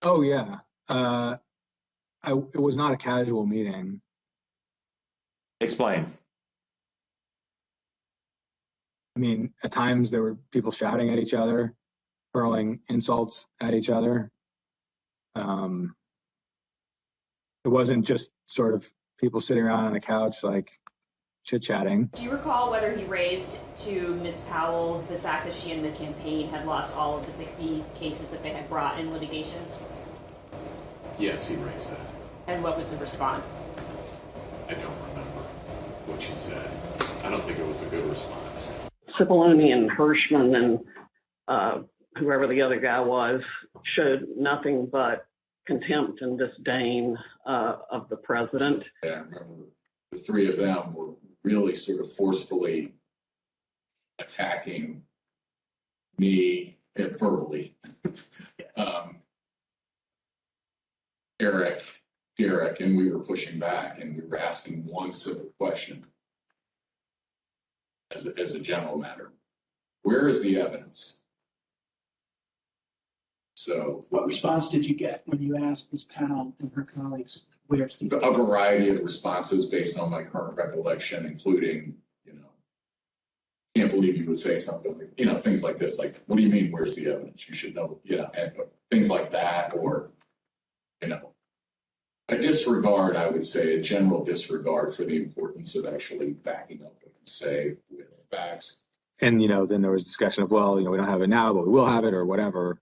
Speaker 23: Oh, yeah. It was not a casual meeting.
Speaker 15: Explain.
Speaker 23: I mean, at times there were people shouting at each other, hurling insults at each other. It wasn't just sort of people sitting around on a couch like chit-chatting.
Speaker 17: Do you recall whether he raised to Ms. Powell the fact that she and the campaign had lost all of the 60 cases that they had brought in litigation?
Speaker 8: Yes, he raised that.
Speaker 17: And what was the response?
Speaker 8: I don't remember what she said. I don't think it was a good response.
Speaker 21: Cipollone and Hirschman and whoever the other guy was showed nothing but contempt and disdain of the president.
Speaker 8: Yeah, I remember the three of them were really sort of forcefully attacking me verbally. Derek, and we were pushing back, and we were asking one simple question as a general matter. Where is the evidence? So,
Speaker 7: what response did you get when you asked Ms. Powell and her colleagues, where's the
Speaker 8: a variety of responses based on my current recollection, including, can't believe you would say something like, things like this, like, what do you mean, where's the evidence? You should know, and things like that, or, a disregard, I would say, a general disregard for the importance of actually backing up what you say with facts.
Speaker 23: And, then there was discussion of, well, we don't have it now, but we will have it or whatever.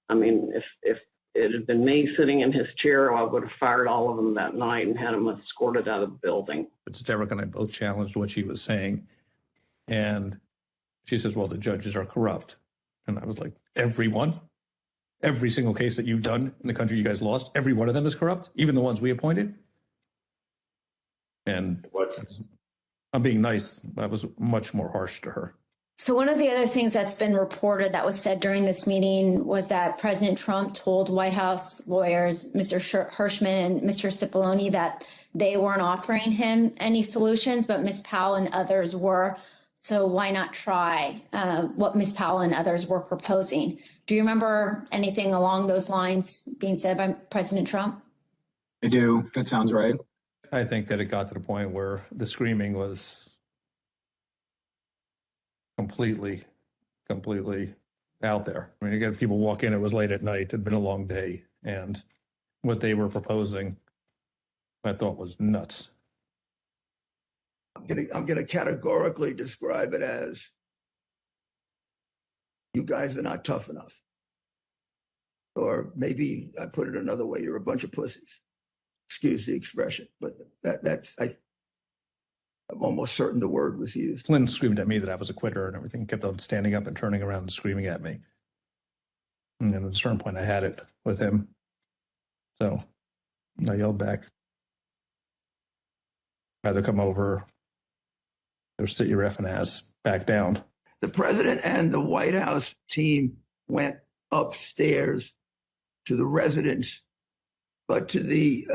Speaker 21: I mean, if it had been me sitting in his chair, I would have fired all of them that night and had them escorted out of the building.
Speaker 22: But Derek and I both challenged what she was saying. And she says, well, the judges are corrupt. And I was like, everyone? Every single case that you've done in the country you guys lost, every one of them is corrupt, even the ones we appointed? And I'm being nice. I was much more harsh to her.
Speaker 1: So one of the other things that's been reported that was said during this meeting was that President Trump told White House lawyers, Mr. Hirschman and Mr. Cipollone, that they weren't offering him any solutions, but Ms. Powell and others were. So why not try what Ms. Powell and others were proposing? Do you remember anything along those lines being said by President Trump?
Speaker 23: I do. That sounds right.
Speaker 22: I think that it got to the point where the screaming was completely out there. I mean, you got people walk in, it was late at night, it had been a long day, and what they were proposing, I thought was nuts.
Speaker 5: I'm gonna categorically describe it as, you guys are not tough enough. Or maybe I put it another way, you're a bunch of pussies. Excuse the expression, but I'm almost certain the word was used.
Speaker 22: Flynn screamed at me that I was a quitter and everything, kept on standing up and turning around and screaming at me. And then at a certain point I had it with him. So I yelled back. I had to come over, or sit your effing ass back down.
Speaker 5: The president and the White House team went upstairs to the residence, but to the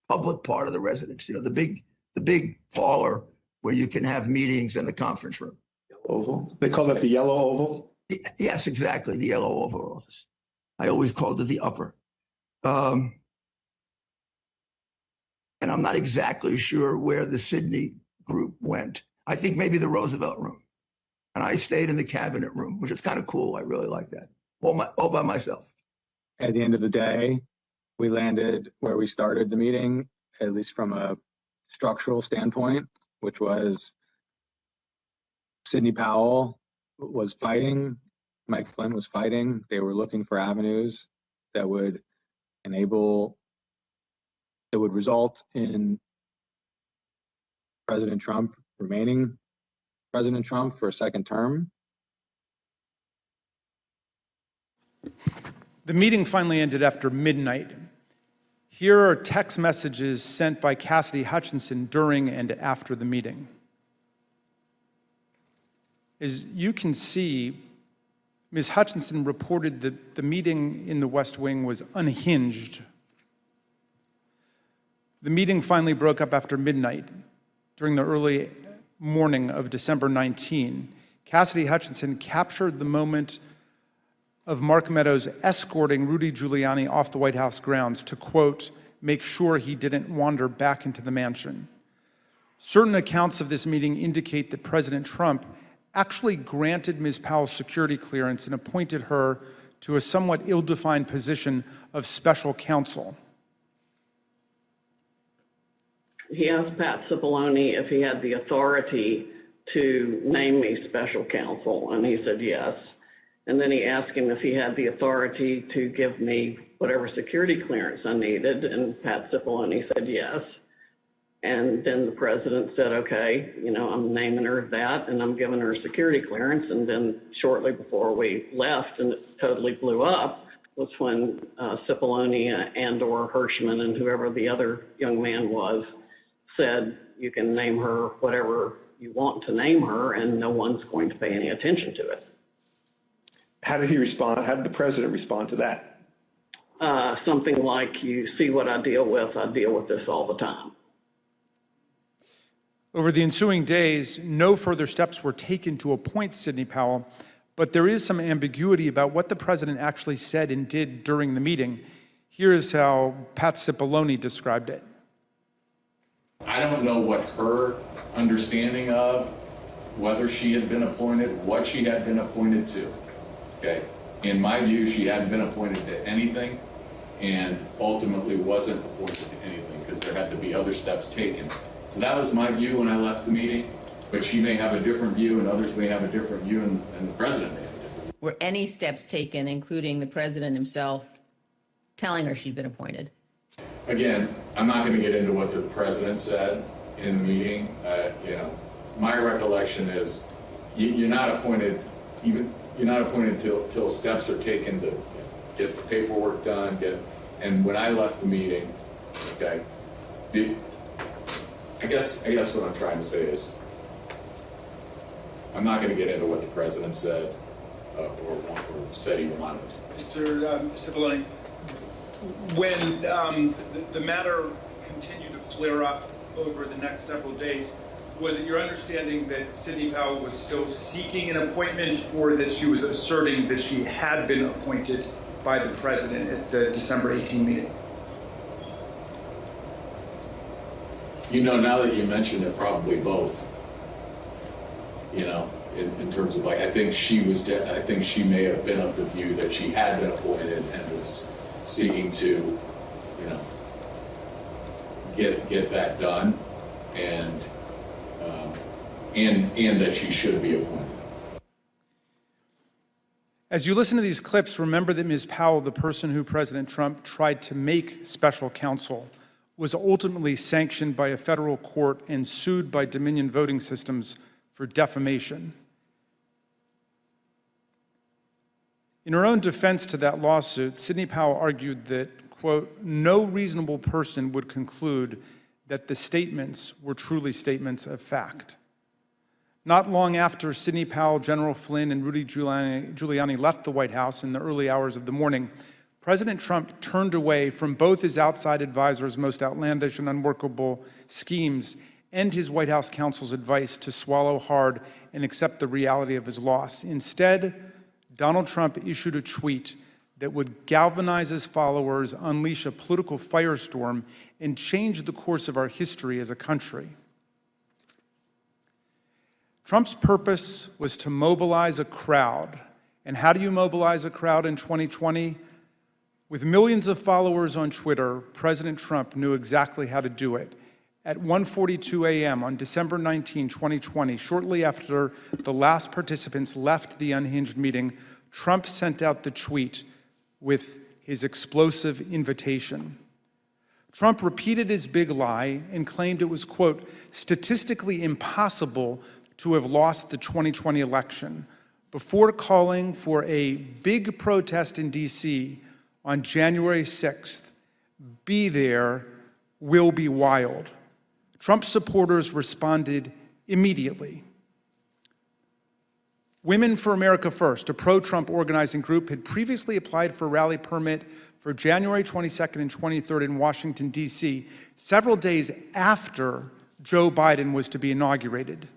Speaker 5: public part of the residence, the big parlor where you can have meetings in the conference room.
Speaker 18: Oval. They call that the yellow oval?
Speaker 5: Yes, exactly, the yellow Oval Office. I always called it the upper. And I'm not exactly sure where the Sydney group went. I think maybe the Roosevelt room. And I stayed in the cabinet room, which is kind of cool. I really like that. All by myself.
Speaker 23: At the end of the day, we landed where we started the meeting, at least from a structural standpoint, which was Sidney Powell was fighting, Mike Flynn was fighting. They were looking for avenues that would result in President Trump remaining President Trump for a second term.
Speaker 4: The meeting finally ended after midnight. Here are text messages sent by Cassidy Hutchinson during and after the meeting. As you can see, Ms. Hutchinson reported that the meeting in the West Wing was unhinged. The meeting finally broke up after midnight during the early morning of December 19. Cassidy Hutchinson captured the moment of Mark Meadows escorting Rudy Giuliani off the White House grounds to, quote, make sure he didn't wander back into the mansion. Certain accounts of this meeting indicate that President Trump actually granted Ms. Powell's security clearance and appointed her to a somewhat ill-defined position of special counsel.
Speaker 21: he asked Pat Cipollone if he had the authority to name me special counsel, and he said yes. And then he asked him if he had the authority to give me whatever security clearance I needed, and Pat Cipollone said yes. And then the president said, okay, I'm naming her that, and I'm giving her security clearance. And then shortly before we left, and it totally blew up, was when Cipollone and/or Hirschman and whoever the other young man was said, you can name her whatever you want to name her, and no one's going to pay any attention to it.
Speaker 20: How did he respond? How did the president respond to that?
Speaker 21: Something like, you see what I deal with this all the time.
Speaker 4: Over the ensuing days, no further steps were taken to appoint Sidney Powell, but there is some ambiguity about what the president actually said and did during the meeting. Here is how Pat Cipollone described it.
Speaker 8: I don't know what her understanding of whether she had been appointed, what she had been appointed to. Okay. In my view, she hadn't been appointed to anything and ultimately wasn't appointed to anything because there had to be other steps taken. So that was my view when I left the meeting, but she may have a different view and others may have a different view and the president may have a different view.
Speaker 2: Were any steps taken, including the president himself, telling her she'd been appointed?
Speaker 8: Again, I'm not going to get into what the president said in the meeting. My recollection is you're not appointed till steps are taken to get the paperwork done. And when I left the meeting, okay, I guess what I'm trying to say is I'm not going to get into what the president said or said he wanted.
Speaker 4: Mr. Cipollone, when the matter continued to flare up over the next several days, was it your understanding that Sidney Powell was still seeking an appointment, or that she was asserting that she had been appointed by the president at the December 18 meeting?
Speaker 8: Now that you mentioned it, probably both. In terms of I think she may have been of the view that she had been appointed and was seeking to, get that done, and that she should be appointed.
Speaker 4: As you listen to these clips, remember that Ms. Powell, the person who President Trump tried to make special counsel, was ultimately sanctioned by a federal court and sued by Dominion Voting Systems for defamation. In her own defense to that lawsuit, Sidney Powell argued that, quote, no reasonable person would conclude that the statements were truly statements of fact. Not long after Sidney Powell, General Flynn, and Rudy Giuliani left the White House in the early hours of the morning, President Trump turned away from both his outside advisors' most outlandish and unworkable schemes and his White House counsel's advice to swallow hard and accept the reality of his loss. Instead, Donald Trump issued a tweet that would galvanize his followers, unleash a political firestorm, and change the course of our history as a country. Trump's purpose was to mobilize a crowd. And how do you mobilize a crowd in 2020? With millions of followers on Twitter, President Trump knew exactly how to do it. At 1:42 a.m. on December 19, 2020, shortly after the last participants left the unhinged meeting, Trump sent out the tweet with his explosive invitation. Trump repeated his big lie and claimed it was, quote, statistically impossible to have lost the 2020 election before calling for a big protest in D.C. on January 6th. Be there, will be wild. Trump supporters responded immediately. Women for America First, a pro-Trump organizing group, had previously applied for a rally permit for January 22nd and 23rd in Washington, D.C., several days after Joe Biden was to be inaugurated.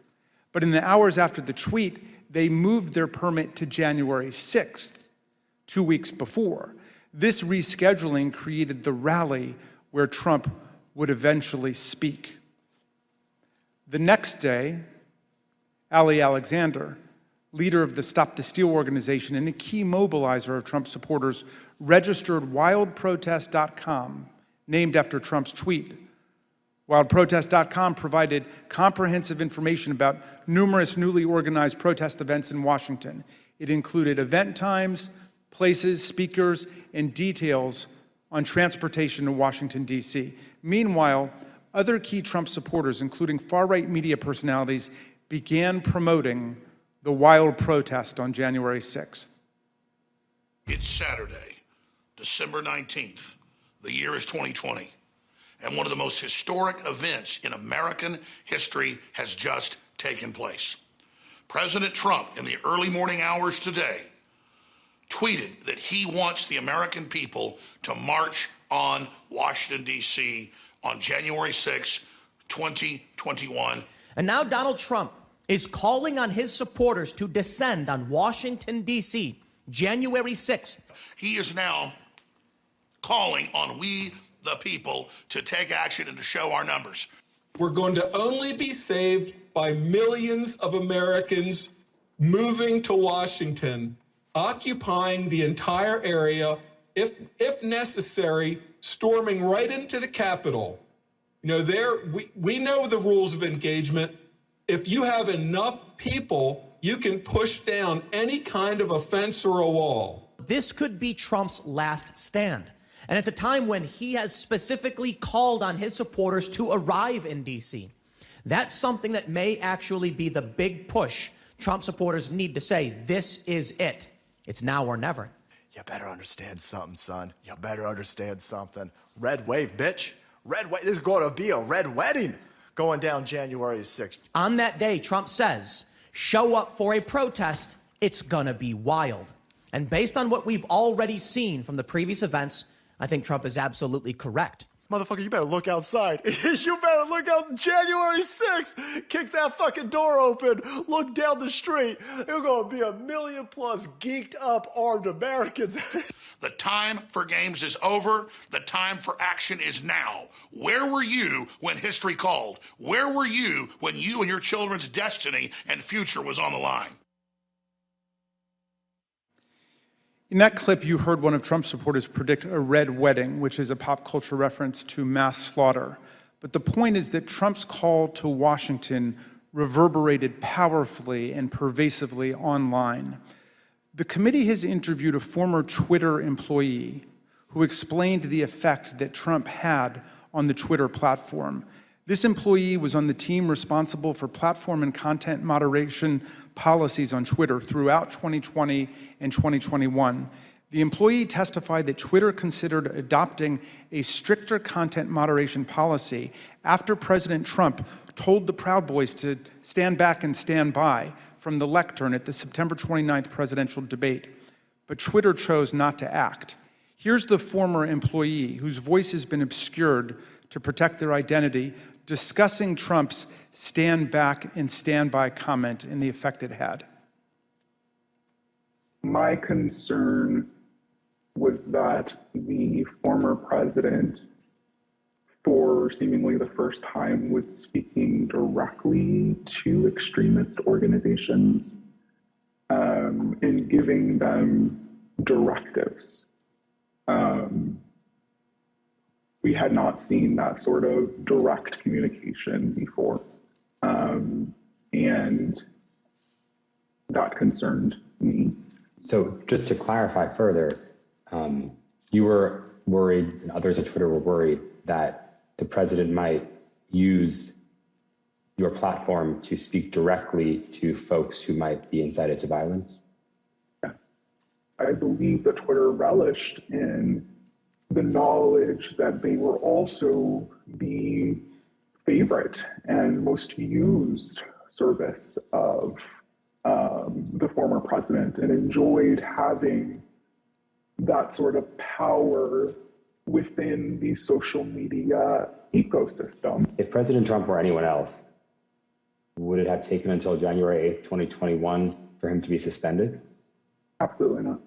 Speaker 4: But in the hours after the tweet, they moved their permit to January 6th, 2 weeks before. This rescheduling created the rally where Trump would eventually speak. The next day, Ali Alexander, leader of the Stop the Steal organization and a key mobilizer of Trump supporters, registered wildprotest.com, named after Trump's tweet, WildProtest.com provided comprehensive information about numerous newly organized protest events in Washington. It included event times, places, speakers, and details on transportation to Washington, D.C. Meanwhile, other key Trump supporters, including far-right media personalities, began promoting the wild protest on January 6th.
Speaker 6: It's Saturday, December 19th. The year is 2020. And one of the most historic events in American history has just taken place. President Trump, in the early morning hours today, tweeted that he wants the American people to march on Washington, D.C. on January 6, 2021.
Speaker 10: And now Donald Trump is calling on his supporters to descend on Washington, D.C., January 6th.
Speaker 6: He is now calling on we, the people, to take action and to show our numbers.
Speaker 11: We're going to only be saved by millions of Americans moving to Washington, occupying the entire area, if necessary, storming right into the Capitol. You know, we know the rules of engagement. If you have enough people, you can push down any kind of a fence or a wall.
Speaker 10: This could be Trump's last stand. And it's a time when he has specifically called on his supporters to arrive in D.C. That's something that may actually be the big push Trump supporters need to say, this is it. It's now or never.
Speaker 24: You better understand something, son. You better understand something. Red wave, bitch. Red wave. This is going to be a red wedding going down January 6th.
Speaker 10: On that day, Trump says, show up for a protest. It's going to be wild. And based on what we've already seen from the previous events, I think Trump is absolutely correct.
Speaker 24: Motherfucker, you better look outside. You better look out January 6th. Kick that fucking door open. Look down the street. There's going to be 1 million plus geeked up armed Americans.
Speaker 6: The time for games is over. The time for action is now. Where were you when history called? Where were you when you and your children's destiny and future was on the line?
Speaker 4: In that clip, you heard one of Trump's supporters predict a red wedding, which is a pop culture reference to mass slaughter. But the point is that Trump's call to Washington reverberated powerfully and pervasively online. The committee has interviewed a former Twitter employee who explained the effect that Trump had on the Twitter platform. This employee was on the team responsible for platform and content moderation policies on Twitter throughout 2020 and 2021. The employee testified that Twitter considered adopting a stricter content moderation policy after President Trump told the Proud Boys to stand back and stand by from the lectern at the September 29th presidential debate. But Twitter chose not to act. Here's the former employee, whose voice has been obscured to protect their identity, discussing Trump's stand back and stand by comment and the effect it had.
Speaker 25: My concern was that the former president, for seemingly the first time, was speaking directly to extremist organizations and giving them directives. We had not seen that sort of direct communication before. And that concerned me.
Speaker 26: So just to clarify further, you were worried, and others at Twitter were worried, that the president might use your platform to speak directly to folks who might be incited to violence?
Speaker 25: Yes. I believe that Twitter relished in the knowledge that they were also the favorite and most used service of the former president, and enjoyed having that sort of power within the social media ecosystem.
Speaker 26: If President Trump were anyone else, would it have taken until January 8th, 2021 for him to be suspended?
Speaker 25: Absolutely not.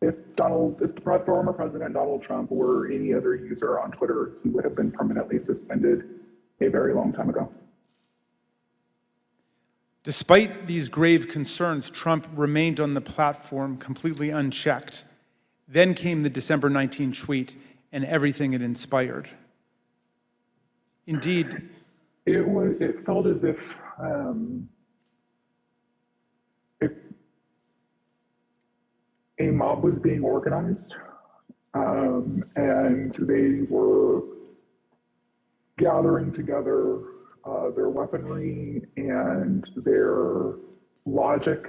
Speaker 25: If the former President Donald Trump were any other user on Twitter, he would have been permanently suspended a very long time ago.
Speaker 4: Despite these grave concerns, Trump remained on the platform completely unchecked. Then came the December 19 tweet and everything it inspired. Indeed.
Speaker 25: It felt as if a mob was being organized, and they were gathering together their weaponry and their logic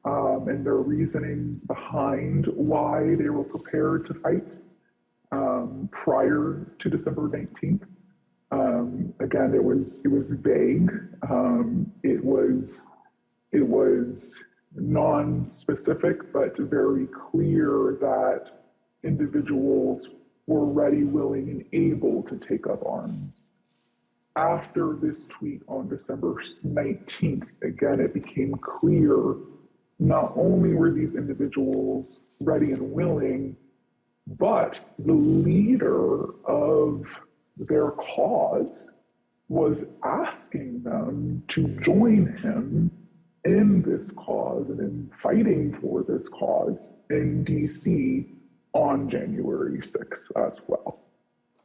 Speaker 25: and their reasonings behind why they were prepared to fight prior to December 19th. Again, it was vague. It was non-specific, but very clear that individuals were ready, willing, and able to take up arms. After this tweet on December 19th, again, it became clear not only were these individuals ready and willing, but the leader of their cause was asking them to join him in this cause and in fighting for this cause in DC on January 6th as well.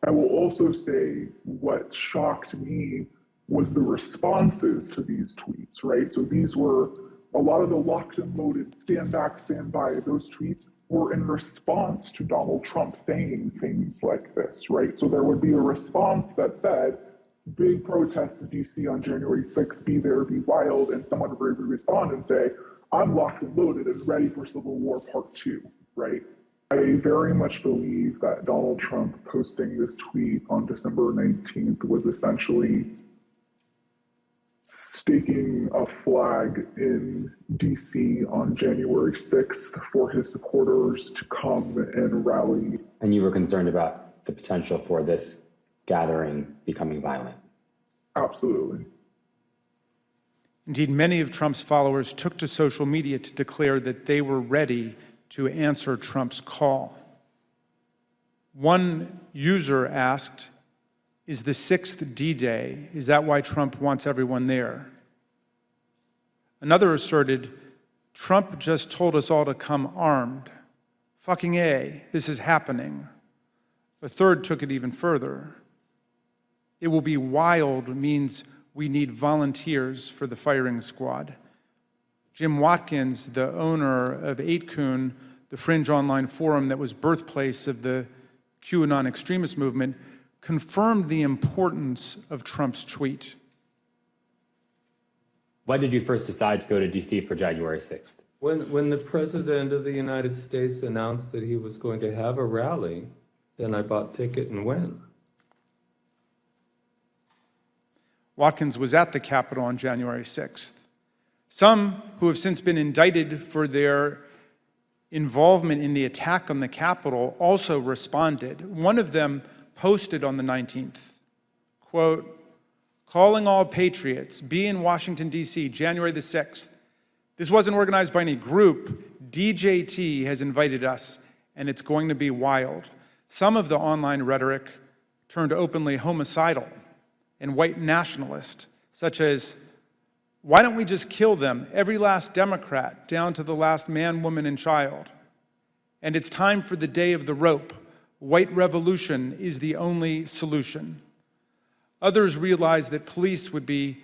Speaker 25: I will also say what shocked me was the responses to these tweets, right? So these were a lot of the locked and loaded, stand back, stand by, those tweets were in response to Donald Trump saying things like this, right? So there would be a response that said, big protests in DC on January 6th, be there, be wild, and someone would respond and say, I'm locked and loaded and ready for Civil War Part 2, right? I very much believe that Donald Trump posting this tweet on December 19th was essentially staking a flag in DC on January 6th for his supporters to come and rally.
Speaker 26: And you were concerned about the potential for this gathering becoming violent?
Speaker 25: Absolutely.
Speaker 4: Indeed, many of Trump's followers took to social media to declare that they were ready to answer Trump's call. One user asked, is the 6th D-Day? Is that why Trump wants everyone there? Another asserted, Trump just told us all to come armed. Fucking A, this is happening. A third took it even further. It will be wild means we need volunteers for the firing squad. Jim Watkins, the owner of 8kun, the fringe online forum that was birthplace of the QAnon extremist movement, confirmed the importance of Trump's tweet.
Speaker 26: Why did you first decide to go to DC for January 6th?
Speaker 3: When the President of the United States announced that he was going to have a rally, then I bought ticket and went.
Speaker 4: Watkins was at the Capitol on January 6th. Some who have since been indicted for their involvement in the attack on the Capitol also responded. One of them posted on the 19th, quote, calling all patriots, be in Washington, D.C., January the 6th. This wasn't organized by any group. DJT has invited us, and it's going to be wild. Some of the online rhetoric turned openly homicidal and white nationalist, such as, why don't we just kill them, every last Democrat, down to the last man, woman, and child? And it's time for the day of the rope. White revolution is the only solution. Others realized that police would be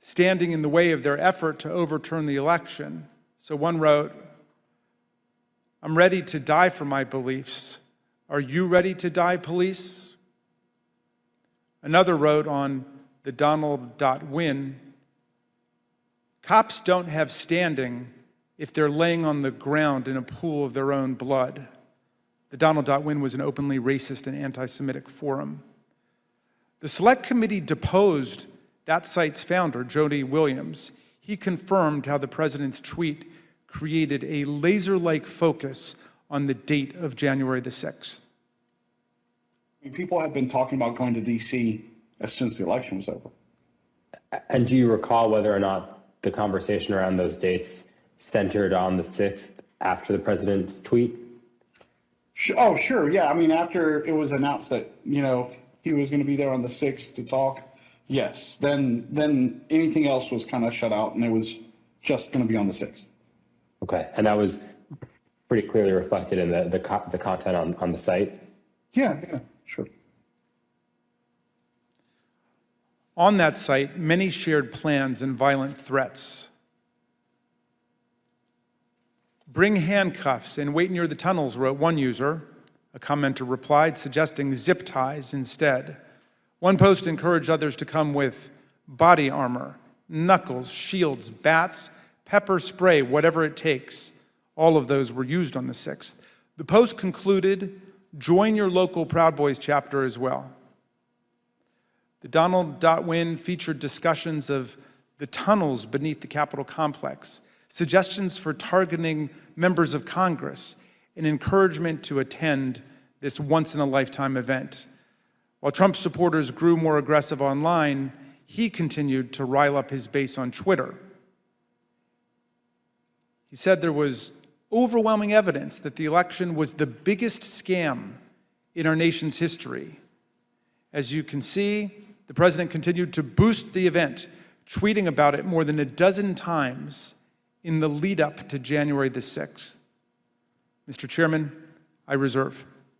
Speaker 4: standing in the way of their effort to overturn the election. So one wrote, I'm ready to die for my beliefs. Are you ready to die, police? Another wrote on the Donald.win, cops don't have standing if they're laying on the ground in a pool of their own blood. The Donald.win was an openly racist and anti-Semitic forum. The Select Committee deposed that site's founder, Jody Williams. He confirmed how the president's tweet created a laser-like focus on the date of January the 6th.
Speaker 9: I mean, people have been talking about going to D.C. since the election was over.
Speaker 26: And do you recall whether or not the conversation around those dates centered on the 6th after the president's tweet?
Speaker 9: Oh, sure. Yeah. I mean, after it was announced that, you know, he was going to be there on the 6th to talk, yes. Then anything else was kind of shut out, and it was just going to be on the 6th.
Speaker 26: Okay. And that was pretty clearly reflected in the content on the site?
Speaker 9: Yeah, sure.
Speaker 4: On that site, many shared plans and violent threats. "Bring handcuffs and wait near the tunnels," wrote one user. A commenter replied, suggesting zip ties instead. One post encouraged others to come with body armor, knuckles, shields, bats, pepper spray, whatever it takes. All of those were used on the 6th. The post concluded, "Join your local Proud Boys chapter as well." The Donald.win featured discussions of the tunnels beneath the Capitol complex, suggestions for targeting members of Congress, and encouragement to attend this once-in-a-lifetime event. While Trump supporters grew more aggressive online, he continued to rile up his base on Twitter. He said there was overwhelming evidence that the election was the biggest scam in our nation's history. As you can see, the president continued to boost the event, tweeting about it more than a dozen times in the lead up to January the 6th. Mr. Chairman, I reserve.